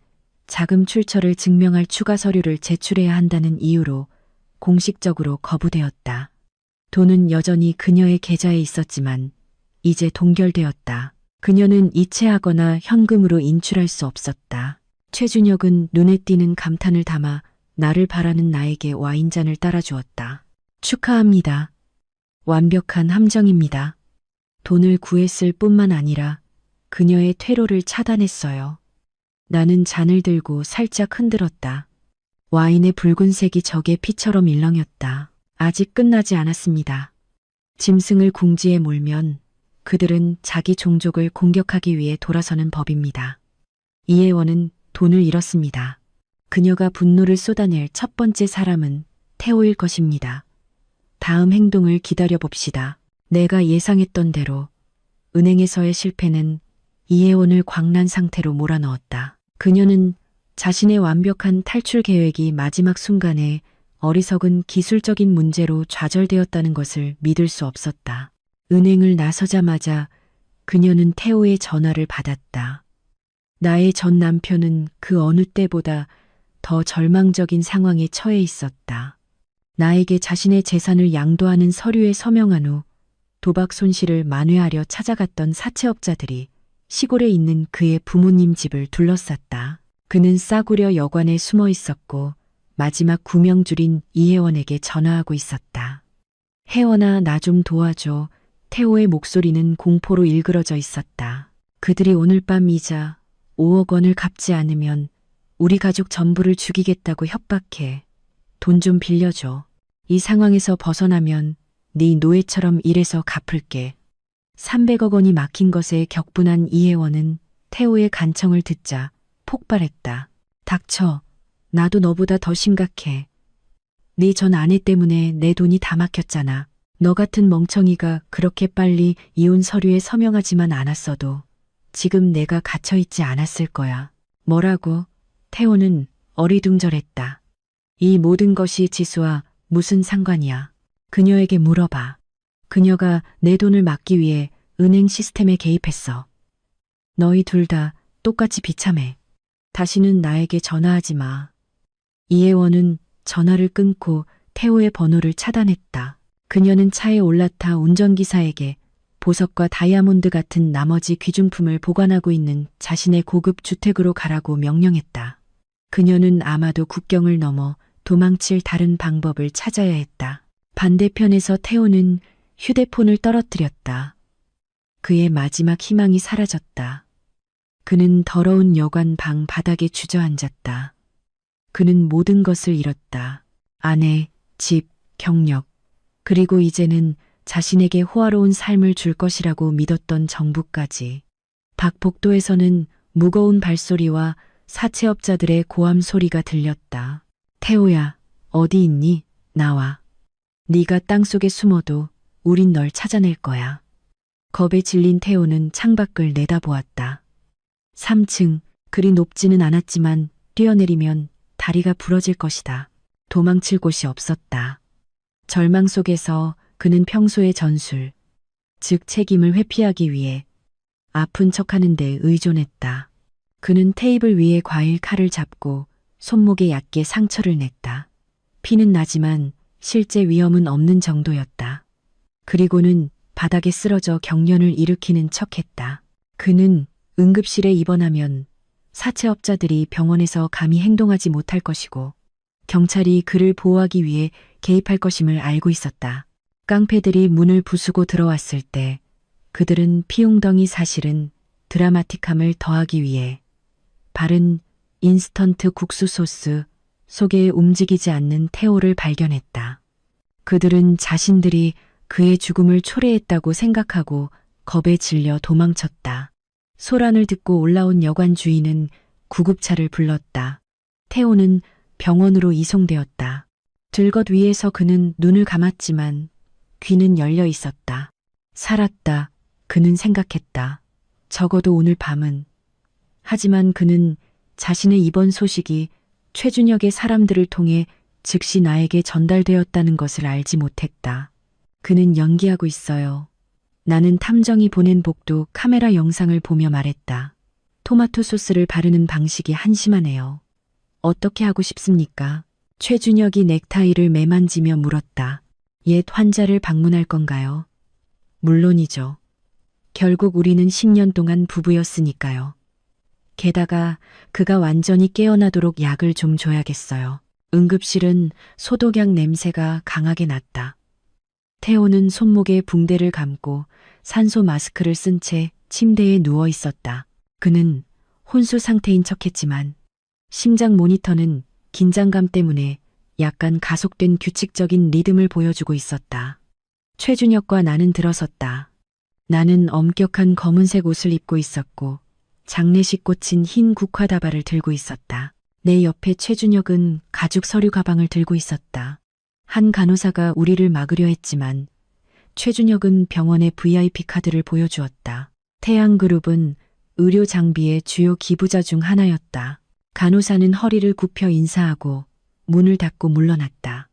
자금 출처를 증명할 추가 서류를 제출해야 한다는 이유로 공식적으로 거부되었다. 돈은 여전히 그녀의 계좌에 있었지만 이제 동결되었다. 그녀는 이체하거나 현금으로 인출할 수 없었다. 최준혁은 눈에 띄는 감탄을 담아 나를 바라는 나에게 와인잔을 따라주었다. 축하합니다. 완벽한 함정입니다. 돈을 구했을 뿐만 아니라 그녀의 퇴로를 차단했어요. 나는 잔을 들고 살짝 흔들었다. 와인의 붉은색이 적의 피처럼 일렁였다. 아직 끝나지 않았습니다. 짐승을 궁지에 몰면 그들은 자기 종족을 공격하기 위해 돌아서는 법입니다. 이혜원은 돈을 잃었습니다. 그녀가 분노를 쏟아낼 첫 번째 사람은 태호일 것입니다. 다음 행동을 기다려봅시다. 내가 예상했던 대로 은행에서의 실패는 이혜원을 광란 상태로 몰아넣었다. 그녀는 자신의 완벽한 탈출 계획이 마지막 순간에 어리석은 기술적인 문제로 좌절되었다는 것을 믿을 수 없었다. 은행을 나서자마자 그녀는 태호의 전화를 받았다. 나의 전 남편은 그 어느 때보다 더 절망적인 상황에 처해 있었다. 나에게 자신의 재산을 양도하는 서류에 서명한 후 도박 손실을 만회하려 찾아갔던 사채업자들이 시골에 있는 그의 부모님 집을 둘러쌌다. 그는 싸구려 여관에 숨어 있었고 마지막 구명줄인 이혜원에게 전화하고 있었다. 혜원아, 나 좀 도와줘. 태호의 목소리는 공포로 일그러져 있었다. 그들이 오늘 밤 이자 5억 원을 갚지 않으면 우리 가족 전부를 죽이겠다고 협박해. 돈 좀 빌려줘. 이 상황에서 벗어나면 네 노예처럼 일해서 갚을게. 300억 원이 막힌 것에 격분한 이혜원은 태호의 간청을 듣자 폭발했다. 닥쳐. 나도 너보다 더 심각해. 네 전 아내 때문에 내 돈이 다 막혔잖아. 너 같은 멍청이가 그렇게 빨리 이혼 서류에 서명하지만 않았어도 지금 내가 갇혀있지 않았을 거야. 뭐라고? 태호는 어리둥절했다. 이 모든 것이 지수와 무슨 상관이야? 그녀에게 물어봐. 그녀가 내 돈을 막기 위해 은행 시스템에 개입했어. 너희 둘 다 똑같이 비참해. 다시는 나에게 전화하지 마. 이혜원은 전화를 끊고 태호의 번호를 차단했다. 그녀는 차에 올라타 운전기사에게 보석과 다이아몬드 같은 나머지 귀중품을 보관하고 있는 자신의 고급 주택으로 가라고 명령했다. 그녀는 아마도 국경을 넘어 도망칠 다른 방법을 찾아야 했다. 반대편에서 태호는 휴대폰을 떨어뜨렸다. 그의 마지막 희망이 사라졌다. 그는 더러운 여관 방 바닥에 주저앉았다. 그는 모든 것을 잃었다. 아내, 집, 경력, 그리고 이제는 자신에게 호화로운 삶을 줄 것이라고 믿었던 정부까지. 박복도에서는 무거운 발소리와 사채업자들의 고함 소리가 들렸다. 태호야, 어디 있니? 나와. 네가 땅속에 숨어도 우린 널 찾아낼 거야. 겁에 질린 태호는 창밖을 내다보았다. 3층, 그리 높지는 않았지만 뛰어내리면 다리가 부러질 것이다. 도망칠 곳이 없었다. 절망 속에서 그는 평소의 전술, 즉 책임을 회피하기 위해 아픈 척하는 데 의존했다. 그는 테이블 위에 과일 칼을 잡고 손목에 얕게 상처를 냈다. 피는 나지만 실제 위험은 없는 정도였다. 그리고는 바닥에 쓰러져 경련을 일으키는 척했다. 그는 응급실에 입원하면 사채업자들이 병원에서 감히 행동하지 못할 것이고 경찰이 그를 보호하기 위해 개입할 것임을 알고 있었다. 깡패들이 문을 부수고 들어왔을 때 그들은 피웅덩이 사실은 드라마틱함을 더하기 위해 바른 인스턴트 국수 소스 속에 움직이지 않는 태호를 발견했다. 그들은 자신들이 그의 죽음을 초래했다고 생각하고 겁에 질려 도망쳤다. 소란을 듣고 올라온 여관 주인은 구급차를 불렀다. 태호는 병원으로 이송되었다. 들것 위에서 그는 눈을 감았지만 귀는 열려 있었다. 살았다. 그는 생각했다. 적어도 오늘 밤은. 하지만 그는 자신의 입원 소식이 최준혁의 사람들을 통해 즉시 나에게 전달되었다는 것을 알지 못했다. 그는 연기하고 있어요. 나는 탐정이 보낸 복도 카메라 영상을 보며 말했다. 토마토 소스를 바르는 방식이 한심하네요. 어떻게 하고 싶습니까? 최준혁이 넥타이를 매만지며 물었다. 옛 환자를 방문할 건가요? 물론이죠. 결국 우리는 10년 동안 부부였으니까요. 게다가 그가 완전히 깨어나도록 약을 좀 줘야겠어요. 응급실은 소독약 냄새가 강하게 났다. 태호는 손목에 붕대를 감고 산소 마스크를 쓴 채 침대에 누워 있었다. 그는 혼수 상태인 척했지만 심장 모니터는 긴장감 때문에 약간 가속된 규칙적인 리듬을 보여주고 있었다. 최준혁과 나는 들어섰다. 나는 엄격한 검은색 옷을 입고 있었고 장례식 꽂힌 흰 국화다발을 들고 있었다. 내 옆에 최준혁은 가죽 서류 가방을 들고 있었다. 한 간호사가 우리를 막으려 했지만 최준혁은 병원의 VIP 카드를 보여주었다. 태양그룹은 의료 장비의 주요 기부자 중 하나였다. 간호사는 허리를 굽혀 인사하고 문을 닫고 물러났다.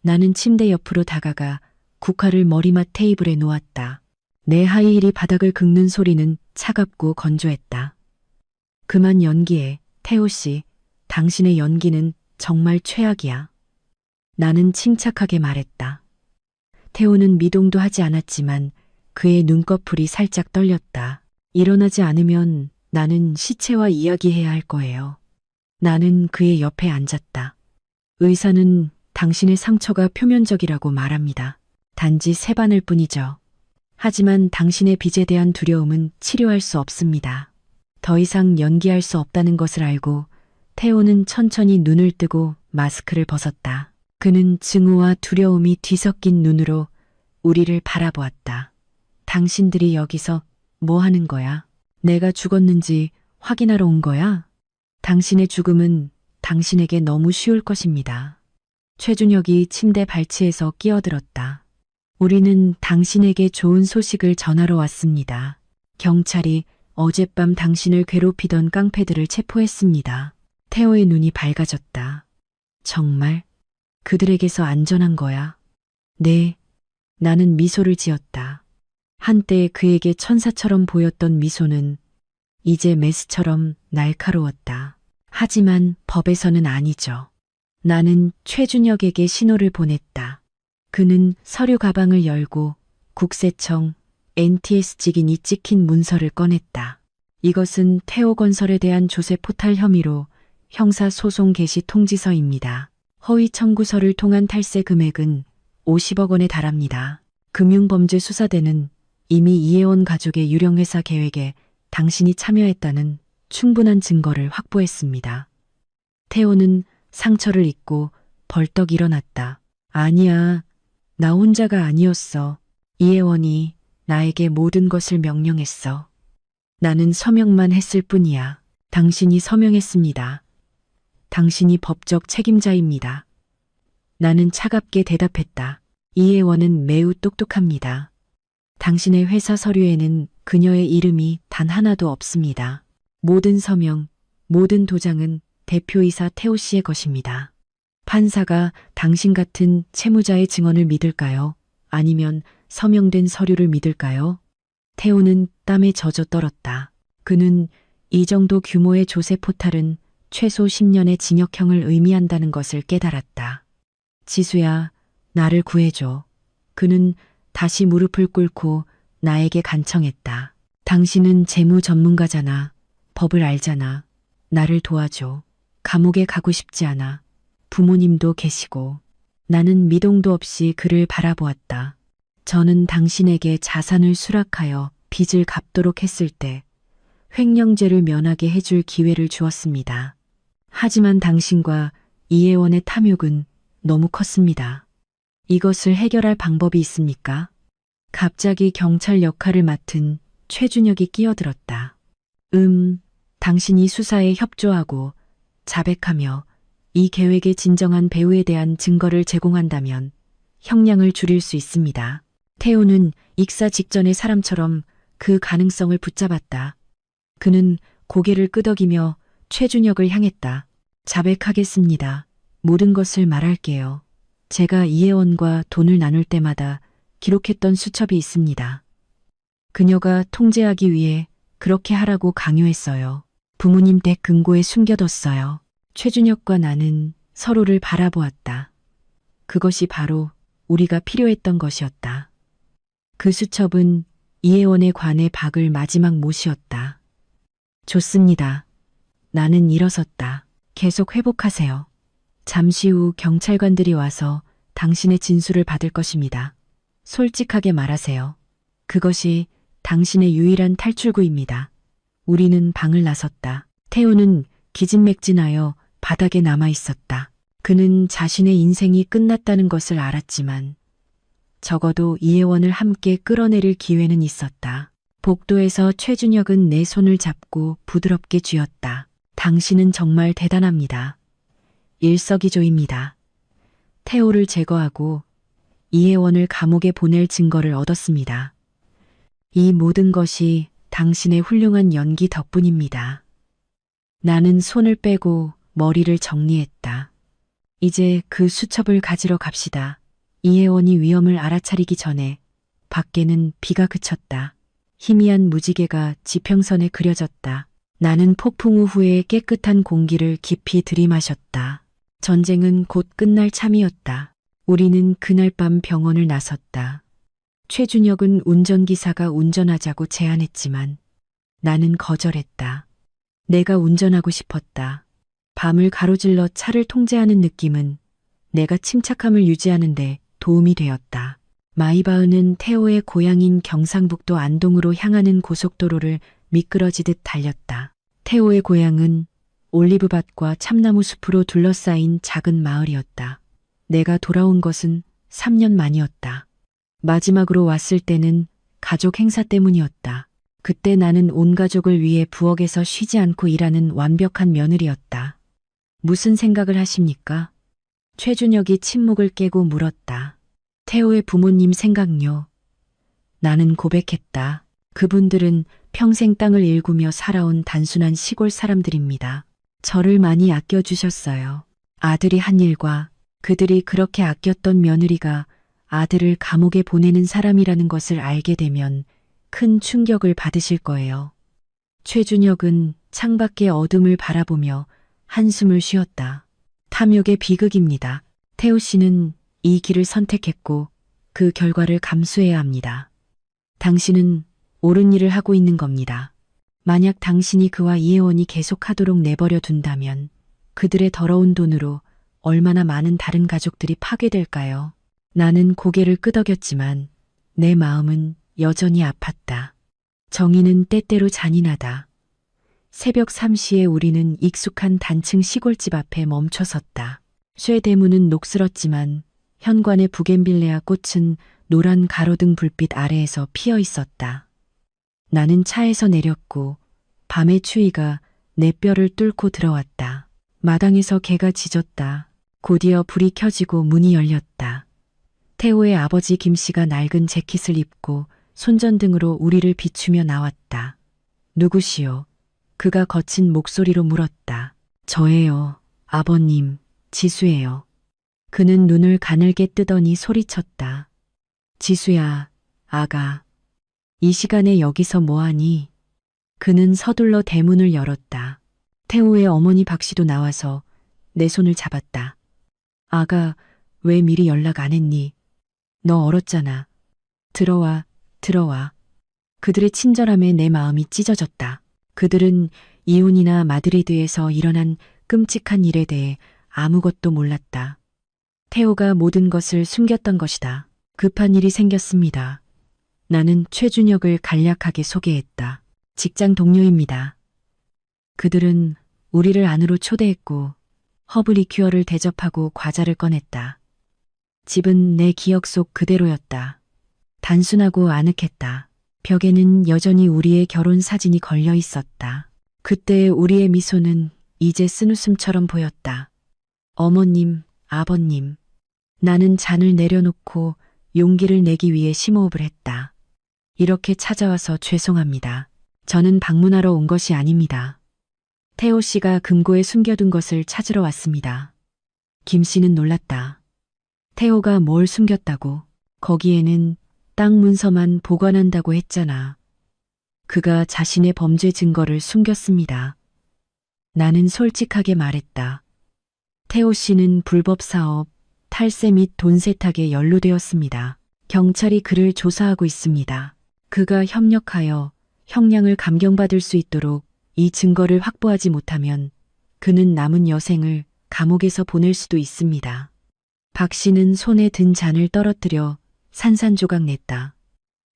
나는 침대 옆으로 다가가 국화를 머리맡 테이블에 놓았다. 내 하이힐이 바닥을 긁는 소리는 차갑고 건조했다. 그만 연기해. 태호 씨, 당신의 연기는 정말 최악이야. 나는 침착하게 말했다. 태호는 미동도 하지 않았지만 그의 눈꺼풀이 살짝 떨렸다. 일어나지 않으면 나는 시체와 이야기해야 할 거예요. 나는 그의 옆에 앉았다. 의사는 당신의 상처가 표면적이라고 말합니다. 단지 세반일 뿐이죠. 하지만 당신의 빚에 대한 두려움은 치료할 수 없습니다. 더 이상 연기할 수 없다는 것을 알고 태호는 천천히 눈을 뜨고 마스크를 벗었다. 그는 증오와 두려움이 뒤섞인 눈으로 우리를 바라보았다. 당신들이 여기서 뭐 하는 거야? 내가 죽었는지 확인하러 온 거야? 당신의 죽음은 당신에게 너무 쉬울 것입니다. 최준혁이 침대 발치에서 끼어들었다. 우리는 당신에게 좋은 소식을 전하러 왔습니다. 경찰이 어젯밤 당신을 괴롭히던 깡패들을 체포했습니다. 태호의 눈이 밝아졌다. 정말? 그들에게서 안전한 거야? 네. 나는 미소를 지었다. 한때 그에게 천사처럼 보였던 미소는 이제 메스처럼 날카로웠다. 하지만 법에서는 아니죠. 나는 최준혁에게 신호를 보냈다. 그는 서류 가방을 열고 국세청 NTS 직인이 찍힌 문서를 꺼냈다. 이것은 태호건설에 대한 조세 포탈 혐의로 형사소송 개시 통지서입니다. 허위 청구서를 통한 탈세 금액은 50억 원에 달합니다. 금융범죄수사대는 이미 이혜원 가족의 유령회사 계획에 당신이 참여했다는 충분한 증거를 확보했습니다. 태호는 상처를 입고 벌떡 일어났다. 아니야, 나 혼자가 아니었어. 이혜원이 나에게 모든 것을 명령했어. 나는 서명만 했을 뿐이야. 당신이 서명했습니다. 당신이 법적 책임자입니다. 나는 차갑게 대답했다. 이혜원은 매우 똑똑합니다. 당신의 회사 서류에는 그녀의 이름이 단 하나도 없습니다. 모든 서명, 모든 도장은 대표이사 태호 씨의 것입니다. 판사가 당신 같은 채무자의 증언을 믿을까요? 아니면 서명된 서류를 믿을까요? 태호는 땀에 젖어 떨었다. 그는 이 정도 규모의 조세 포탈은 최소 10년의 징역형을 의미한다는 것을 깨달았다. 지수야, 나를 구해줘. 그는 다시 무릎을 꿇고 나에게 간청했다. 당신은 재무 전문가잖아. 법을 알잖아. 나를 도와줘. 감옥에 가고 싶지 않아. 부모님도 계시고. 나는 미동도 없이 그를 바라보았다. 저는 당신에게 자산을 수락하여 빚을 갚도록 했을 때 횡령죄를 면하게 해줄 기회를 주었습니다. 하지만 당신과 이혜원의 탐욕은 너무 컸습니다. 이것을 해결할 방법이 있습니까? 갑자기 경찰 역할을 맡은 최준혁이 끼어들었다. 당신이 수사에 협조하고 자백하며 이 계획의 진정한 배후에 대한 증거를 제공한다면 형량을 줄일 수 있습니다. 태호는 익사 직전의 사람처럼 그 가능성을 붙잡았다. 그는 고개를 끄덕이며 최준혁을 향했다. 자백하겠습니다. 모든 것을 말할게요. 제가 이혜원과 돈을 나눌 때마다 기록했던 수첩이 있습니다. 그녀가 통제하기 위해 그렇게 하라고 강요했어요. 부모님 댁 금고에 숨겨뒀어요. 최준혁과 나는 서로를 바라보았다. 그것이 바로 우리가 필요했던 것이었다. 그 수첩은 이혜원에 관해 박을 마지막 못이었다. 좋습니다. 나는 일어섰다. 계속 회복하세요. 잠시 후 경찰관들이 와서 당신의 진술을 받을 것입니다. 솔직하게 말하세요. 그것이 당신의 유일한 탈출구입니다. 우리는 방을 나섰다. 태호는 기진맥진하여 바닥에 남아 있었다. 그는 자신의 인생이 끝났다는 것을 알았지만 적어도 이혜원을 함께 끌어내릴 기회는 있었다. 복도에서 최준혁은 내 손을 잡고 부드럽게 쥐었다. 당신은 정말 대단합니다. 일석이조입니다. 태호를 제거하고 이혜원을 감옥에 보낼 증거를 얻었습니다. 이 모든 것이 당신의 훌륭한 연기 덕분입니다. 나는 손을 빼고 머리를 정리했다. 이제 그 수첩을 가지러 갑시다. 이혜원이 위험을 알아차리기 전에 밖에는 비가 그쳤다. 희미한 무지개가 지평선에 그려졌다. 나는 폭풍 후에 깨끗한 공기를 깊이 들이마셨다. 전쟁은 곧 끝날 참이었다. 우리는 그날 밤 병원을 나섰다. 최준혁은 운전기사가 운전하자고 제안했지만 나는 거절했다. 내가 운전하고 싶었다. 밤을 가로질러 차를 통제하는 느낌은 내가 침착함을 유지하는데 도움이 되었다. 마이바흐는 태호의 고향인 경상북도 안동으로 향하는 고속도로를 미끄러지듯 달렸다. 태호의 고향은 올리브밭과 참나무 숲으로 둘러싸인 작은 마을이었다. 내가 돌아온 것은 3년 만이었다. 마지막으로 왔을 때는 가족 행사 때문이었다. 그때 나는 온 가족을 위해 부엌에서 쉬지 않고 일하는 완벽한 며느리였다. 무슨 생각을 하십니까? 최준혁이 침묵을 깨고 물었다. 태호의 부모님 생각요. 나는 고백했다. 그분들은 평생 땅을 일구며 살아온 단순한 시골 사람들입니다. 저를 많이 아껴주셨어요. 아들이 한 일과 그들이 그렇게 아꼈던 며느리가 아들을 감옥에 보내는 사람이라는 것을 알게 되면 큰 충격을 받으실 거예요. 최준혁은 창밖의 어둠을 바라보며 한숨을 쉬었다. 탐욕의 비극입니다. 태호 씨는 이 길을 선택했고 그 결과를 감수해야 합니다. 당신은 옳은 일을 하고 있는 겁니다. 만약 당신이 그와 이혜원이 계속하도록 내버려 둔다면 그들의 더러운 돈으로 얼마나 많은 다른 가족들이 파괴될까요? 나는 고개를 끄덕였지만 내 마음은 여전히 아팠다. 정의는 때때로 잔인하다. 새벽 3시에 우리는 익숙한 단층 시골집 앞에 멈춰섰다. 쇠대문은 녹슬었지만 현관의 부겐빌레아 꽃은 노란 가로등 불빛 아래에서 피어 있었다. 나는 차에서 내렸고 밤의 추위가 내 뼈를 뚫고 들어왔다. 마당에서 개가 짖었다. 곧이어 불이 켜지고 문이 열렸다. 태호의 아버지 김 씨가 낡은 재킷을 입고 손전등으로 우리를 비추며 나왔다. 누구시오? 그가 거친 목소리로 물었다. 저예요. 아버님, 지수예요. 그는 눈을 가늘게 뜨더니 소리쳤다. 지수야, 아가. 이 시간에 여기서 뭐하니? 그는 서둘러 대문을 열었다. 태호의 어머니 박 씨도 나와서 내 손을 잡았다. 아가, 왜 미리 연락 안 했니? 너 얼었잖아. 들어와, 들어와. 그들의 친절함에 내 마음이 찢어졌다. 그들은 이혼이나 마드리드에서 일어난 끔찍한 일에 대해 아무것도 몰랐다. 태호가 모든 것을 숨겼던 것이다. 급한 일이 생겼습니다. 나는 최준혁을 간략하게 소개했다. 직장 동료입니다. 그들은 우리를 안으로 초대했고 허브 리큐어를 대접하고 과자를 꺼냈다. 집은 내 기억 속 그대로였다. 단순하고 아늑했다. 벽에는 여전히 우리의 결혼 사진이 걸려 있었다. 그때 우리의 미소는 이제 쓴웃음처럼 보였다. 어머님, 아버님. 나는 잔을 내려놓고 용기를 내기 위해 심호흡을 했다. 이렇게 찾아와서 죄송합니다. 저는 방문하러 온 것이 아닙니다. 태호 씨가 금고에 숨겨둔 것을 찾으러 왔습니다. 김 씨는 놀랐다. 태호가 뭘 숨겼다고? 거기에는 땅 문서만 보관한다고 했잖아. 그가 자신의 범죄 증거를 숨겼습니다. 나는 솔직하게 말했다. 태호 씨는 불법 사업, 탈세 및 돈 세탁에 연루되었습니다. 경찰이 그를 조사하고 있습니다. 그가 협력하여 형량을 감경받을 수 있도록 이 증거를 확보하지 못하면 그는 남은 여생을 감옥에서 보낼 수도 있습니다. 박 씨는 손에 든 잔을 떨어뜨려 산산조각 냈다.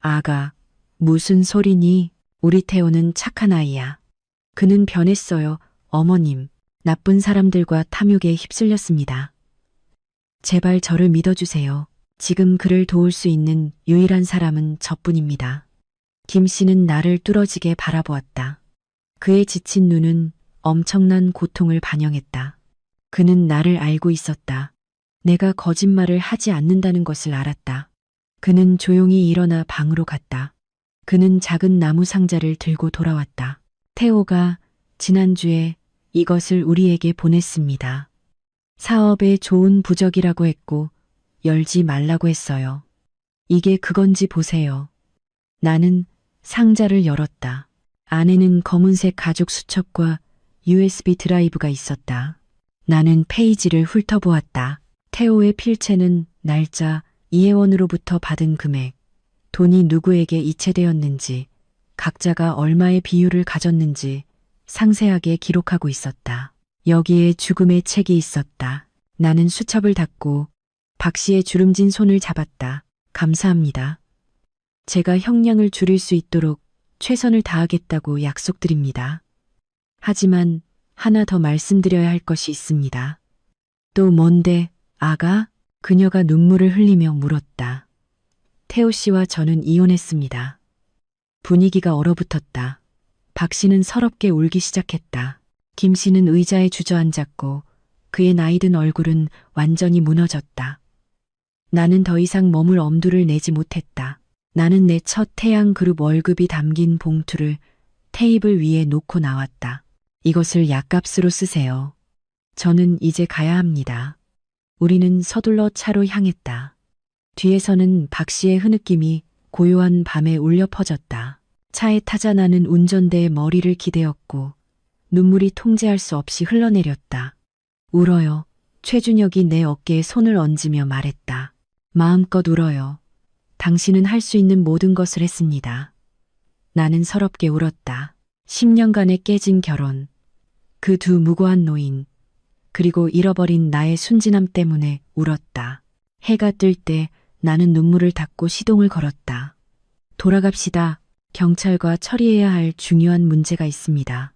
아가, 무슨 소리니? 우리 태호는 착한 아이야. 그는 변했어요, 어머님. 나쁜 사람들과 탐욕에 휩쓸렸습니다. 제발 저를 믿어주세요. 지금 그를 도울 수 있는 유일한 사람은 저뿐입니다. 김 씨는 나를 뚫어지게 바라보았다. 그의 지친 눈은 엄청난 고통을 반영했다. 그는 나를 알고 있었다. 내가 거짓말을 하지 않는다는 것을 알았다. 그는 조용히 일어나 방으로 갔다. 그는 작은 나무 상자를 들고 돌아왔다. 태호가 지난주에 이것을 우리에게 보냈습니다. 사업에 좋은 부적이라고 했고 열지 말라고 했어요. 이게 그건지 보세요. 나는 상자를 열었다. 안에는 검은색 가죽 수첩과 USB 드라이브가 있었다. 나는 페이지를 훑어보았다. 태호의 필체는 날짜, 이혜원으로부터 받은 금액, 돈이 누구에게 이체되었는지, 각자가 얼마의 비율을 가졌는지 상세하게 기록하고 있었다. 여기에 죽음의 책이 있었다. 나는 수첩을 닫고 박 씨의 주름진 손을 잡았다. 감사합니다. 제가 형량을 줄일 수 있도록 최선을 다하겠다고 약속드립니다. 하지만 하나 더 말씀드려야 할 것이 있습니다. 또 뭔데, 아가? 그녀가 눈물을 흘리며 물었다. 태호 씨와 저는 이혼했습니다. 분위기가 얼어붙었다. 박 씨는 서럽게 울기 시작했다. 김 씨는 의자에 주저앉았고 그의 나이든 얼굴은 완전히 무너졌다. 나는 더 이상 머물 엄두를 내지 못했다. 나는 내 첫 태양그룹 월급이 담긴 봉투를 테이블 위에 놓고 나왔다. 이것을 약값으로 쓰세요. 저는 이제 가야 합니다. 우리는 서둘러 차로 향했다. 뒤에서는 박 씨의 흐느낌이 고요한 밤에 울려 퍼졌다. 차에 타자 나는 운전대에 머리를 기대었고 눈물이 통제할 수 없이 흘러내렸다. 울어요. 최준혁이 내 어깨에 손을 얹으며 말했다. 마음껏 울어요. 당신은 할 수 있는 모든 것을 했습니다. 나는 서럽게 울었다. 10년간의 깨진 결혼, 그 두 무고한 노인, 그리고 잃어버린 나의 순진함 때문에 울었다. 해가 뜰 때 나는 눈물을 닦고 시동을 걸었다. 돌아갑시다. 경찰과 처리해야 할 중요한 문제가 있습니다.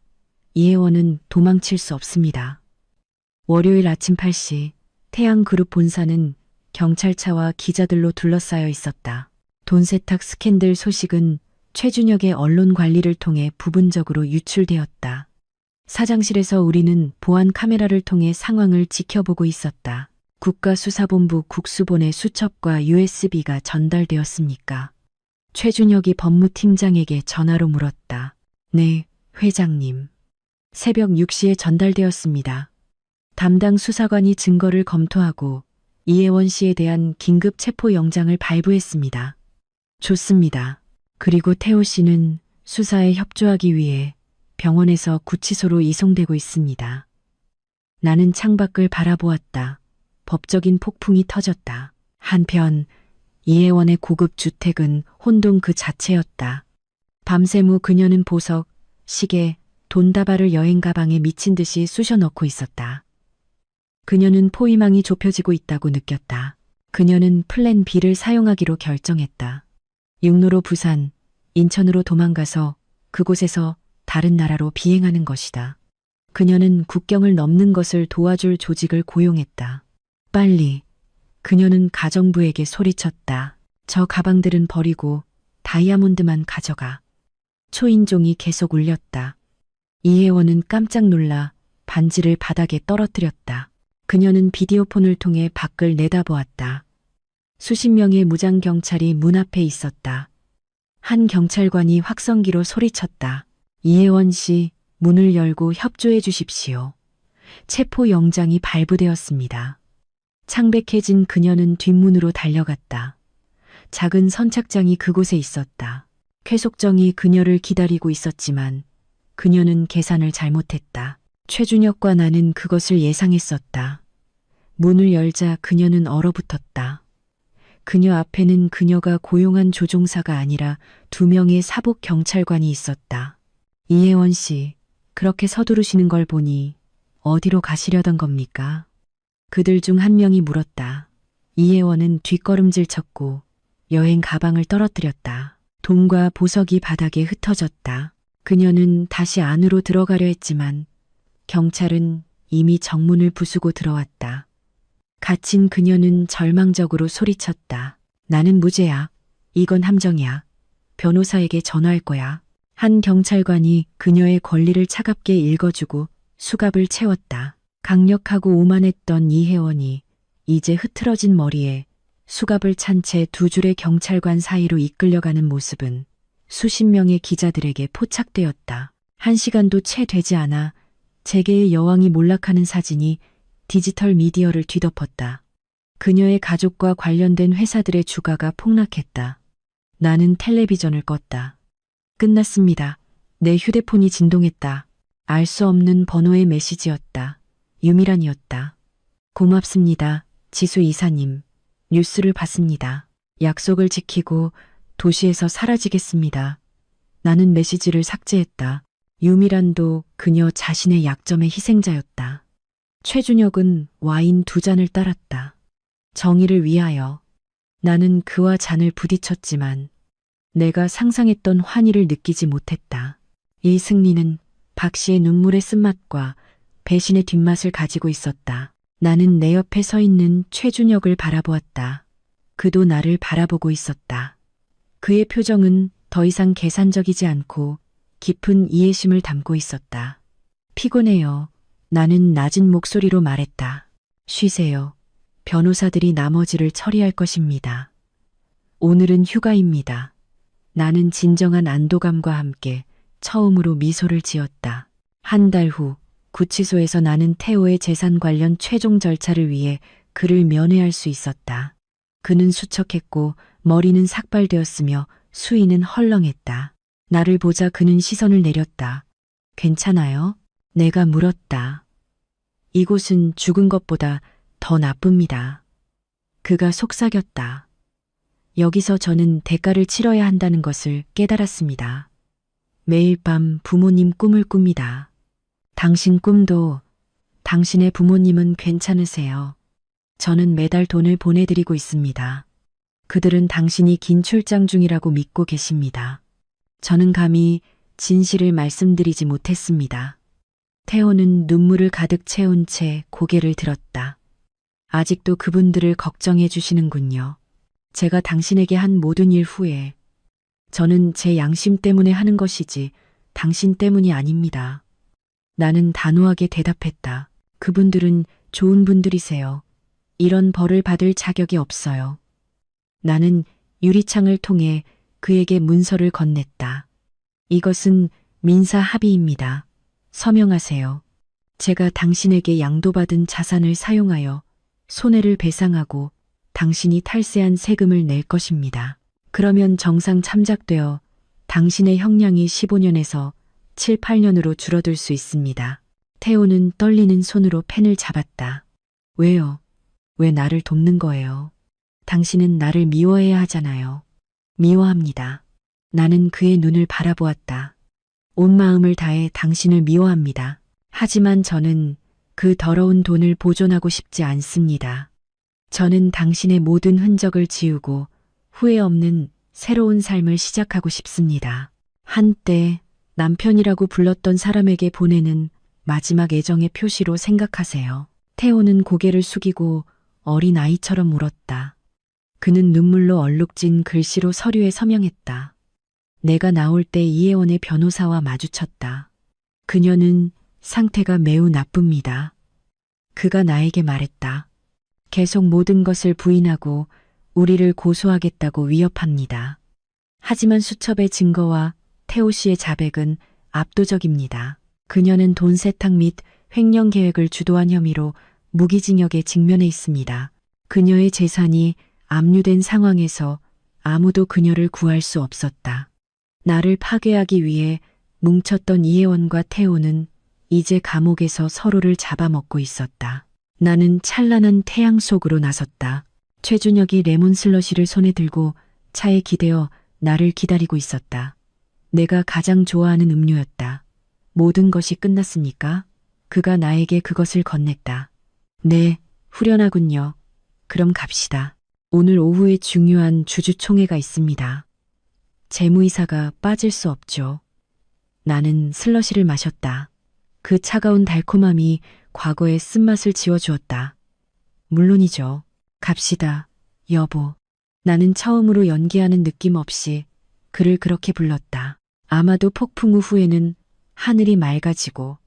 이혜원은 도망칠 수 없습니다. 월요일 아침 8시 태양그룹 본사는 경찰차와 기자들로 둘러싸여 있었다. 돈 세탁 스캔들 소식은 최준혁의 언론 관리를 통해 부분적으로 유출되었다. 사장실에서 우리는 보안 카메라를 통해 상황을 지켜보고 있었다. 국가수사본부 국수본의 수첩과 USB가 전달되었습니까? 최준혁이 법무팀장에게 전화로 물었다. 네, 회장님. 새벽 6시에 전달되었습니다. 담당 수사관이 증거를 검토하고 이혜원 씨에 대한 긴급 체포 영장을 발부했습니다. 좋습니다. 그리고 태호 씨는 수사에 협조하기 위해 병원에서 구치소로 이송되고 있습니다. 나는 창밖을 바라보았다. 법적인 폭풍이 터졌다. 한편 이혜원의 고급 주택은 혼돈 그 자체였다. 밤샘 후 그녀는 보석, 시계, 돈다발을 여행 가방에 미친 듯이 쑤셔 넣고 있었다. 그녀는 포위망이 좁혀지고 있다고 느꼈다. 그녀는 플랜 B를 사용하기로 결정했다. 육로로 부산, 인천으로 도망가서 그곳에서 다른 나라로 비행하는 것이다. 그녀는 국경을 넘는 것을 도와줄 조직을 고용했다. 빨리. 그녀는 가정부에게 소리쳤다. 저 가방들은 버리고 다이아몬드만 가져가. 초인종이 계속 울렸다. 이혜원은 깜짝 놀라 반지를 바닥에 떨어뜨렸다. 그녀는 비디오폰을 통해 밖을 내다보았다. 수십 명의 무장 경찰이 문 앞에 있었다. 한 경찰관이 확성기로 소리쳤다. 이혜원 씨, 문을 열고 협조해 주십시오. 체포 영장이 발부되었습니다. 창백해진 그녀는 뒷문으로 달려갔다. 작은 선착장이 그곳에 있었다. 쾌속정이 그녀를 기다리고 있었지만 그녀는 계산을 잘못했다. 최준혁과 나는 그것을 예상했었다. 문을 열자 그녀는 얼어붙었다. 그녀 앞에는 그녀가 고용한 조종사가 아니라 2명의 사복 경찰관이 있었다. 이혜원 씨, 그렇게 서두르시는 걸 보니 어디로 가시려던 겁니까? 그들 중 한 명이 물었다. 이혜원은 뒷걸음질 쳤고 여행 가방을 떨어뜨렸다. 돈과 보석이 바닥에 흩어졌다. 그녀는 다시 안으로 들어가려 했지만 경찰은 이미 정문을 부수고 들어왔다. 갇힌 그녀는 절망적으로 소리쳤다. 나는 무죄야. 이건 함정이야. 변호사에게 전화할 거야. 한 경찰관이 그녀의 권리를 차갑게 읽어주고 수갑을 채웠다. 강력하고 오만했던 이혜원이 이제 흐트러진 머리에 수갑을 찬 채 2줄의 경찰관 사이로 이끌려가는 모습은 수십 명의 기자들에게 포착되었다. 1시간도 채 되지 않아 재계의 여왕이 몰락하는 사진이 디지털 미디어를 뒤덮었다. 그녀의 가족과 관련된 회사들의 주가가 폭락했다. 나는 텔레비전을 껐다. 끝났습니다. 내 휴대폰이 진동했다. 알 수 없는 번호의 메시지였다. 유미란이었다. 고맙습니다. 지수 이사님. 뉴스를 봤습니다. 약속을 지키고 도시에서 사라지겠습니다. 나는 메시지를 삭제했다. 유미란도 그녀 자신의 약점의 희생자였다. 최준혁은 와인 2잔을 따랐다. 정의를 위하여. 나는 그와 잔을 부딪혔지만 내가 상상했던 환희를 느끼지 못했다. 이 승리는 박 씨의 눈물의 쓴맛과 배신의 뒷맛을 가지고 있었다. 나는 내 옆에 서 있는 최준혁을 바라보았다. 그도 나를 바라보고 있었다. 그의 표정은 더 이상 계산적이지 않고 깊은 이해심을 담고 있었다. 피곤해요. 나는 낮은 목소리로 말했다. 쉬세요. 변호사들이 나머지를 처리할 것입니다. 오늘은 휴가입니다. 나는 진정한 안도감과 함께 처음으로 미소를 지었다. 한 달 후 구치소에서 나는 태호의 재산 관련 최종 절차를 위해 그를 면회할 수 있었다. 그는 수척했고 머리는 삭발되었으며 수위는 헐렁했다. 나를 보자 그는 시선을 내렸다. 괜찮아요? 내가 물었다. 이곳은 죽은 것보다 더 나쁩니다. 그가 속삭였다. 여기서 저는 대가를 치러야 한다는 것을 깨달았습니다. 매일 밤 부모님 꿈을 꿉니다. 당신 꿈도, 당신의 부모님은 괜찮으세요. 저는 매달 돈을 보내드리고 있습니다. 그들은 당신이 긴 출장 중이라고 믿고 계십니다. 저는 감히 진실을 말씀드리지 못했습니다. 태호는 눈물을 가득 채운 채 고개를 들었다. 아직도 그분들을 걱정해 주시는군요. 제가 당신에게 한 모든 일 후에 저는 제 양심 때문에 하는 것이지 당신 때문이 아닙니다. 나는 단호하게 대답했다. 그분들은 좋은 분들이세요. 이런 벌을 받을 자격이 없어요. 나는 유리창을 통해 그에게 문서를 건넸다. 이것은 민사 합의입니다. 서명하세요. 제가 당신에게 양도받은 자산을 사용하여 손해를 배상하고 당신이 탈세한 세금을 낼 것입니다. 그러면 정상 참작되어 당신의 형량이 15년에서 7, 8년으로 줄어들 수 있습니다. 태호는 떨리는 손으로 펜을 잡았다. 왜요? 왜 나를 돕는 거예요? 당신은 나를 미워해야 하잖아요. 미워합니다. 나는 그의 눈을 바라보았다. 온 마음을 다해 당신을 미워합니다. 하지만 저는 그 더러운 돈을 보존하고 싶지 않습니다. 저는 당신의 모든 흔적을 지우고 후회 없는 새로운 삶을 시작하고 싶습니다. 한때 남편이라고 불렀던 사람에게 보내는 마지막 애정의 표시로 생각하세요. 태호는 고개를 숙이고 어린 아이처럼 울었다. 그는 눈물로 얼룩진 글씨로 서류에 서명했다. 내가 나올 때 이혜원의 변호사와 마주쳤다. 그녀는 상태가 매우 나쁩니다. 그가 나에게 말했다. 계속 모든 것을 부인하고 우리를 고소하겠다고 위협합니다. 하지만 수첩의 증거와 태호 씨의 자백은 압도적입니다. 그녀는 돈 세탁 및 횡령 계획을 주도한 혐의로 무기징역에 직면해 있습니다. 그녀의 재산이 압류된 상황에서 아무도 그녀를 구할 수 없었다. 나를 파괴하기 위해 뭉쳤던 이혜원과 태호는 이제 감옥에서 서로를 잡아먹고 있었다. 나는 찬란한 태양 속으로 나섰다. 최준혁이 레몬 슬러시를 손에 들고 차에 기대어 나를 기다리고 있었다. 내가 가장 좋아하는 음료였다. 모든 것이 끝났습니까? 그가 나에게 그것을 건넸다. 네, 후련하군요. 그럼 갑시다. 오늘 오후에 중요한 주주총회가 있습니다. 재무이사가 빠질 수 없죠. 나는 슬러시를 마셨다. 그 차가운 달콤함이 과거의 쓴맛을 지워주었다. 물론이죠. 갑시다, 여보. 나는 처음으로 연기하는 느낌 없이 그를 그렇게 불렀다. 아마도 폭풍 후에는 하늘이 맑아지고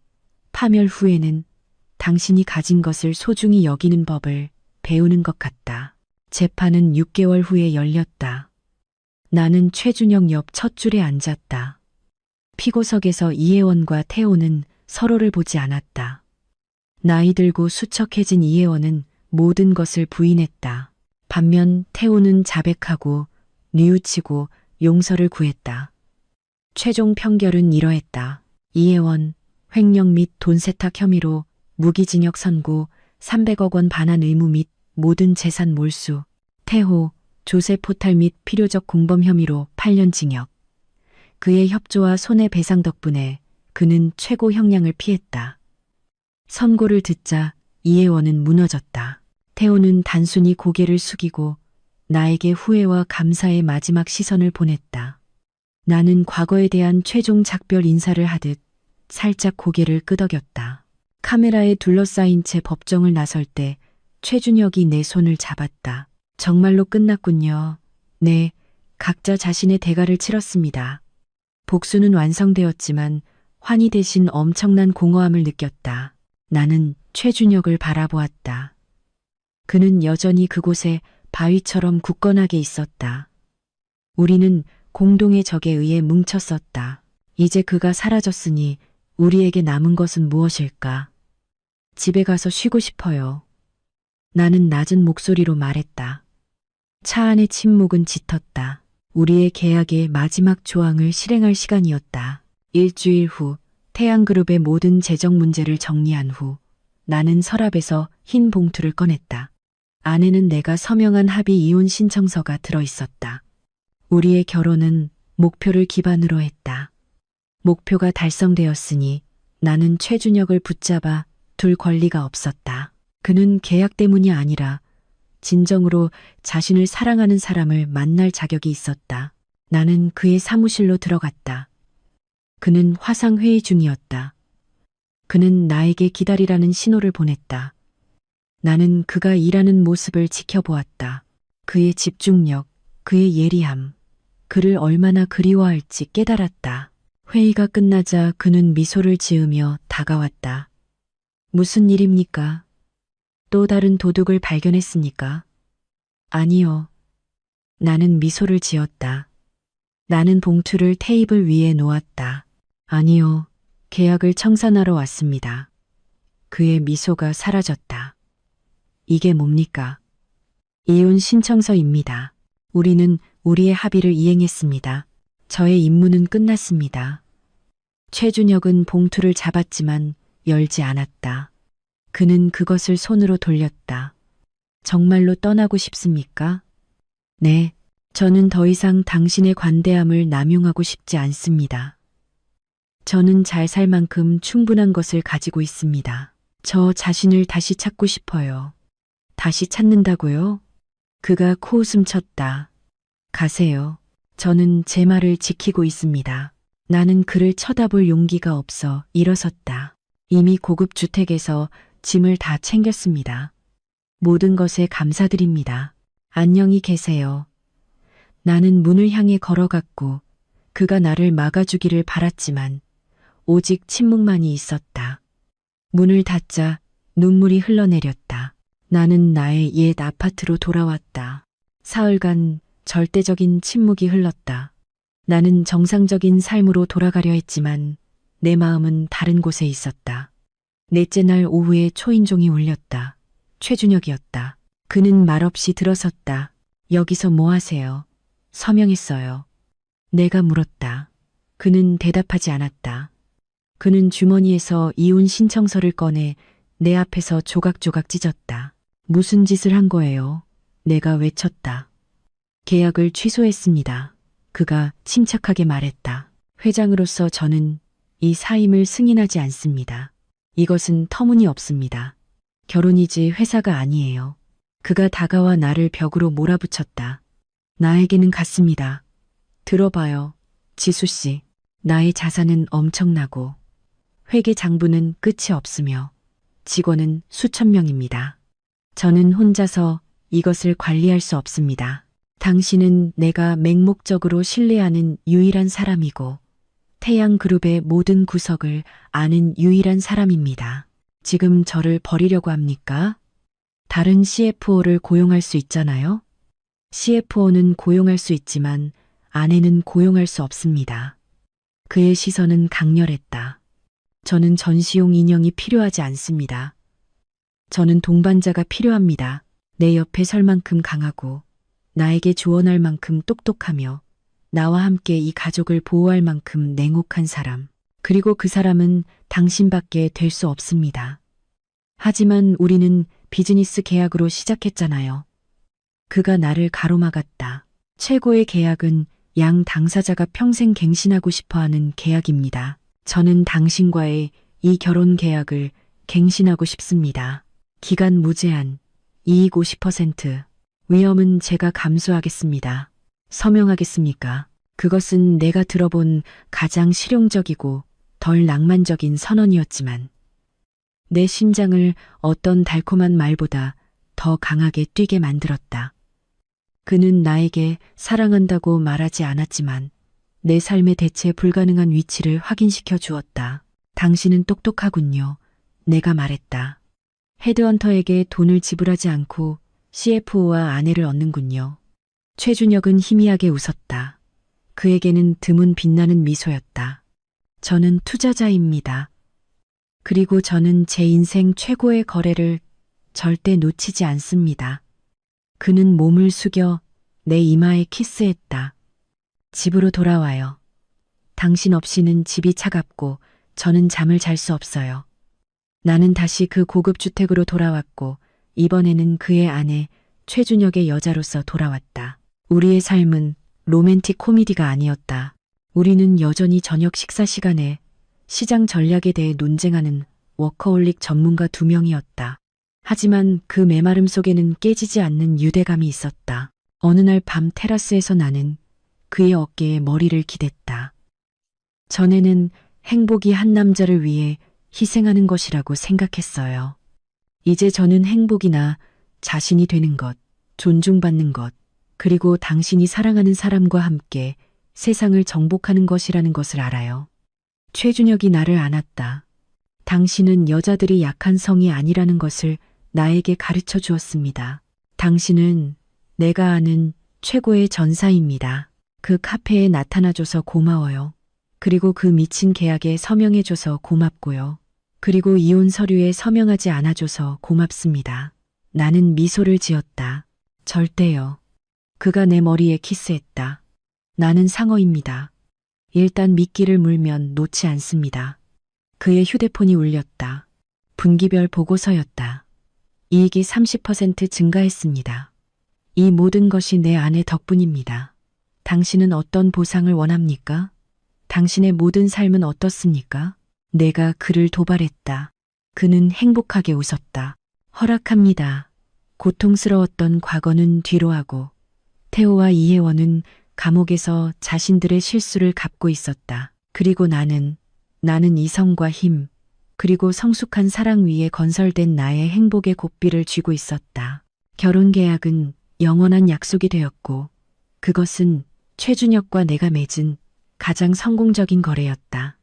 파멸 후에는 당신이 가진 것을 소중히 여기는 법을 배우는 것 같다. 재판은 6개월 후에 열렸다. 나는 최준혁 옆 첫 줄에 앉았다. 피고석에서 이혜원과 태호는 서로를 보지 않았다. 나이 들고 수척해진 이혜원은 모든 것을 부인했다. 반면 태호는 자백하고 뉘우치고 용서를 구했다. 최종 평결은 이러했다. 이혜원, 횡령 및 돈 세탁 혐의로 무기징역 선고, 300억 원 반환 의무 및 모든 재산 몰수. 태호, 조세 포탈 및 필요적 공범 혐의로 8년 징역. 그의 협조와 손해배상 덕분에 그는 최고 형량을 피했다. 선고를 듣자 이혜원은 무너졌다. 태호는 단순히 고개를 숙이고 나에게 후회와 감사의 마지막 시선을 보냈다. 나는 과거에 대한 최종 작별 인사를 하듯 살짝 고개를 끄덕였다. 카메라에 둘러싸인 채 법정을 나설 때 최준혁이 내 손을 잡았다. 정말로 끝났군요. 네, 각자 자신의 대가를 치렀습니다. 복수는 완성되었지만 환희 대신 엄청난 공허함을 느꼈다. 나는 최준혁을 바라보았다. 그는 여전히 그곳에 바위처럼 굳건하게 있었다. 우리는 공동의 적에 의해 뭉쳤었다. 이제 그가 사라졌으니 우리에게 남은 것은 무엇일까? 집에 가서 쉬고 싶어요. 나는 낮은 목소리로 말했다. 차 안의 침묵은 짙었다. 우리의 계약의 마지막 조항을 실행할 시간이었다. 일주일 후 태양그룹의 모든 재정 문제를 정리한 후 나는 서랍에서 흰 봉투를 꺼냈다. 안에는 내가 서명한 합의 이혼 신청서가 들어있었다. 우리의 결혼은 목표를 기반으로 했다. 목표가 달성되었으니 나는 최준혁을 붙잡아 둘 권리가 없었다. 그는 계약 때문이 아니라 진정으로 자신을 사랑하는 사람을 만날 자격이 있었다. 나는 그의 사무실로 들어갔다. 그는 화상회의 중이었다. 그는 나에게 기다리라는 신호를 보냈다. 나는 그가 일하는 모습을 지켜보았다. 그의 집중력, 그의 예리함, 그를 얼마나 그리워할지 깨달았다. 회의가 끝나자 그는 미소를 지으며 다가왔다. 무슨 일입니까? 또 다른 도둑을 발견했습니까? 아니요. 나는 미소를 지었다. 나는 봉투를 테이블 위에 놓았다. 아니요. 계약을 청산하러 왔습니다. 그의 미소가 사라졌다. 이게 뭡니까? 이혼 신청서입니다. 우리는 우리의 합의를 이행했습니다. 저의 임무는 끝났습니다. 최준혁은 봉투를 잡았지만 열지 않았다. 그는 그것을 손으로 돌렸다. 정말로 떠나고 싶습니까? 네, 저는 더 이상 당신의 관대함을 남용하고 싶지 않습니다. 저는 잘 살 만큼 충분한 것을 가지고 있습니다. 저 자신을 다시 찾고 싶어요. 다시 찾는다고요? 그가 코웃음 쳤다. 가세요. 저는 제 말을 지키고 있습니다. 나는 그를 쳐다볼 용기가 없어 일어섰다. 이미 고급 주택에서 짐을 다 챙겼습니다. 모든 것에 감사드립니다. 안녕히 계세요. 나는 문을 향해 걸어갔고 그가 나를 막아주기를 바랐지만 오직 침묵만이 있었다. 문을 닫자 눈물이 흘러내렸다. 나는 나의 옛 아파트로 돌아왔다. 사흘간 절대적인 침묵이 흘렀다. 나는 정상적인 삶으로 돌아가려 했지만 내 마음은 다른 곳에 있었다. 넷째 날 오후에 초인종이 울렸다. 최준혁이었다. 그는 말없이 들어섰다. 여기서 뭐 하세요? 서명했어요. 내가 물었다. 그는 대답하지 않았다. 그는 주머니에서 이혼 신청서를 꺼내 내 앞에서 조각조각 찢었다. 무슨 짓을 한 거예요? 내가 외쳤다. 계약을 취소했습니다. 그가 침착하게 말했다. 회장으로서 저는 이 사임을 승인하지 않습니다. 이것은 터무니없습니다. 결혼이지 회사가 아니에요. 그가 다가와 나를 벽으로 몰아붙였다. 나에게는 같습니다. 들어봐요. 지수 씨. 나의 자산은 엄청나고 회계 장부는 끝이 없으며 직원은 수천 명입니다. 저는 혼자서 이것을 관리할 수 없습니다. 당신은 내가 맹목적으로 신뢰하는 유일한 사람이고 태양그룹의 모든 구석을 아는 유일한 사람입니다. 지금 저를 버리려고 합니까? 다른 CFO를 고용할 수 있잖아요? CFO는 고용할 수 있지만 아내는 고용할 수 없습니다. 그의 시선은 강렬했다. 저는 전시용 인형이 필요하지 않습니다. 저는 동반자가 필요합니다. 내 옆에 설 만큼 강하고 나에게 조언할 만큼 똑똑하며 나와 함께 이 가족을 보호할 만큼 냉혹한 사람. 그리고 그 사람은 당신밖에 될 수 없습니다. 하지만 우리는 비즈니스 계약으로 시작했잖아요. 그가 나를 가로막았다. 최고의 계약은 양 당사자가 평생 갱신하고 싶어 하는 계약입니다. 저는 당신과의 이 결혼 계약을 갱신하고 싶습니다. 기간 무제한, 이익 50%, 위험은 제가 감수하겠습니다. 서명하겠습니까? 그것은 내가 들어본 가장 실용적이고 덜 낭만적인 선언이었지만 내 심장을 어떤 달콤한 말보다 더 강하게 뛰게 만들었다. 그는 나에게 사랑한다고 말하지 않았지만 내 삶의 대체 불가능한 위치를 확인시켜 주었다. 당신은 똑똑하군요. 내가 말했다. 헤드헌터에게 돈을 지불하지 않고 CFO와 아내를 얻는군요. 최준혁은 희미하게 웃었다. 그에게는 드문 빛나는 미소였다. 저는 투자자입니다. 그리고 저는 제 인생 최고의 거래를 절대 놓치지 않습니다. 그는 몸을 숙여 내 이마에 키스했다. 집으로 돌아와요. 당신 없이는 집이 차갑고 저는 잠을 잘 수 없어요. 나는 다시 그 고급 주택으로 돌아왔고 이번에는 그의 아내 최준혁의 여자로서 돌아왔다. 우리의 삶은 로맨틱 코미디가 아니었다. 우리는 여전히 저녁 식사 시간에 시장 전략에 대해 논쟁하는 워커홀릭 전문가 2명이었다. 하지만 그 메마름 속에는 깨지지 않는 유대감이 있었다. 어느 날 밤 테라스에서 나는 그의 어깨에 머리를 기댔다. 전에는 행복이 한 남자를 위해 희생하는 것이라고 생각했어요. 이제 저는 행복이나 자신이 되는 것, 존중받는 것, 그리고 당신이 사랑하는 사람과 함께 세상을 정복하는 것이라는 것을 알아요. 최준혁이 나를 안았다. 당신은 여자들이 약한 성이 아니라는 것을 나에게 가르쳐 주었습니다. 당신은 내가 아는 최고의 전사입니다. 그 카페에 나타나줘서 고마워요. 그리고 그 미친 계약에 서명해줘서 고맙고요. 그리고 이혼 서류에 서명하지 않아줘서 고맙습니다. 나는 미소를 지었다. 절대요. 그가 내 머리에 키스했다. 나는 상어입니다. 일단 미끼를 물면 놓지 않습니다. 그의 휴대폰이 울렸다. 분기별 보고서였다. 이익이 30% 증가했습니다. 이 모든 것이 내 아내 덕분입니다. 당신은 어떤 보상을 원합니까? 당신의 모든 삶은 어떻습니까? 내가 그를 도발했다. 그는 행복하게 웃었다. 허락합니다. 고통스러웠던 과거는 뒤로하고 태호와 이혜원은 감옥에서 자신들의 실수를 갚고 있었다. 그리고 나는 이성과 힘, 그리고 성숙한 사랑 위에 건설된 나의 행복의 고삐를 쥐고 있었다. 결혼 계약은 영원한 약속이 되었고 그것은 최준혁과 내가 맺은 가장 성공적인 거래였다.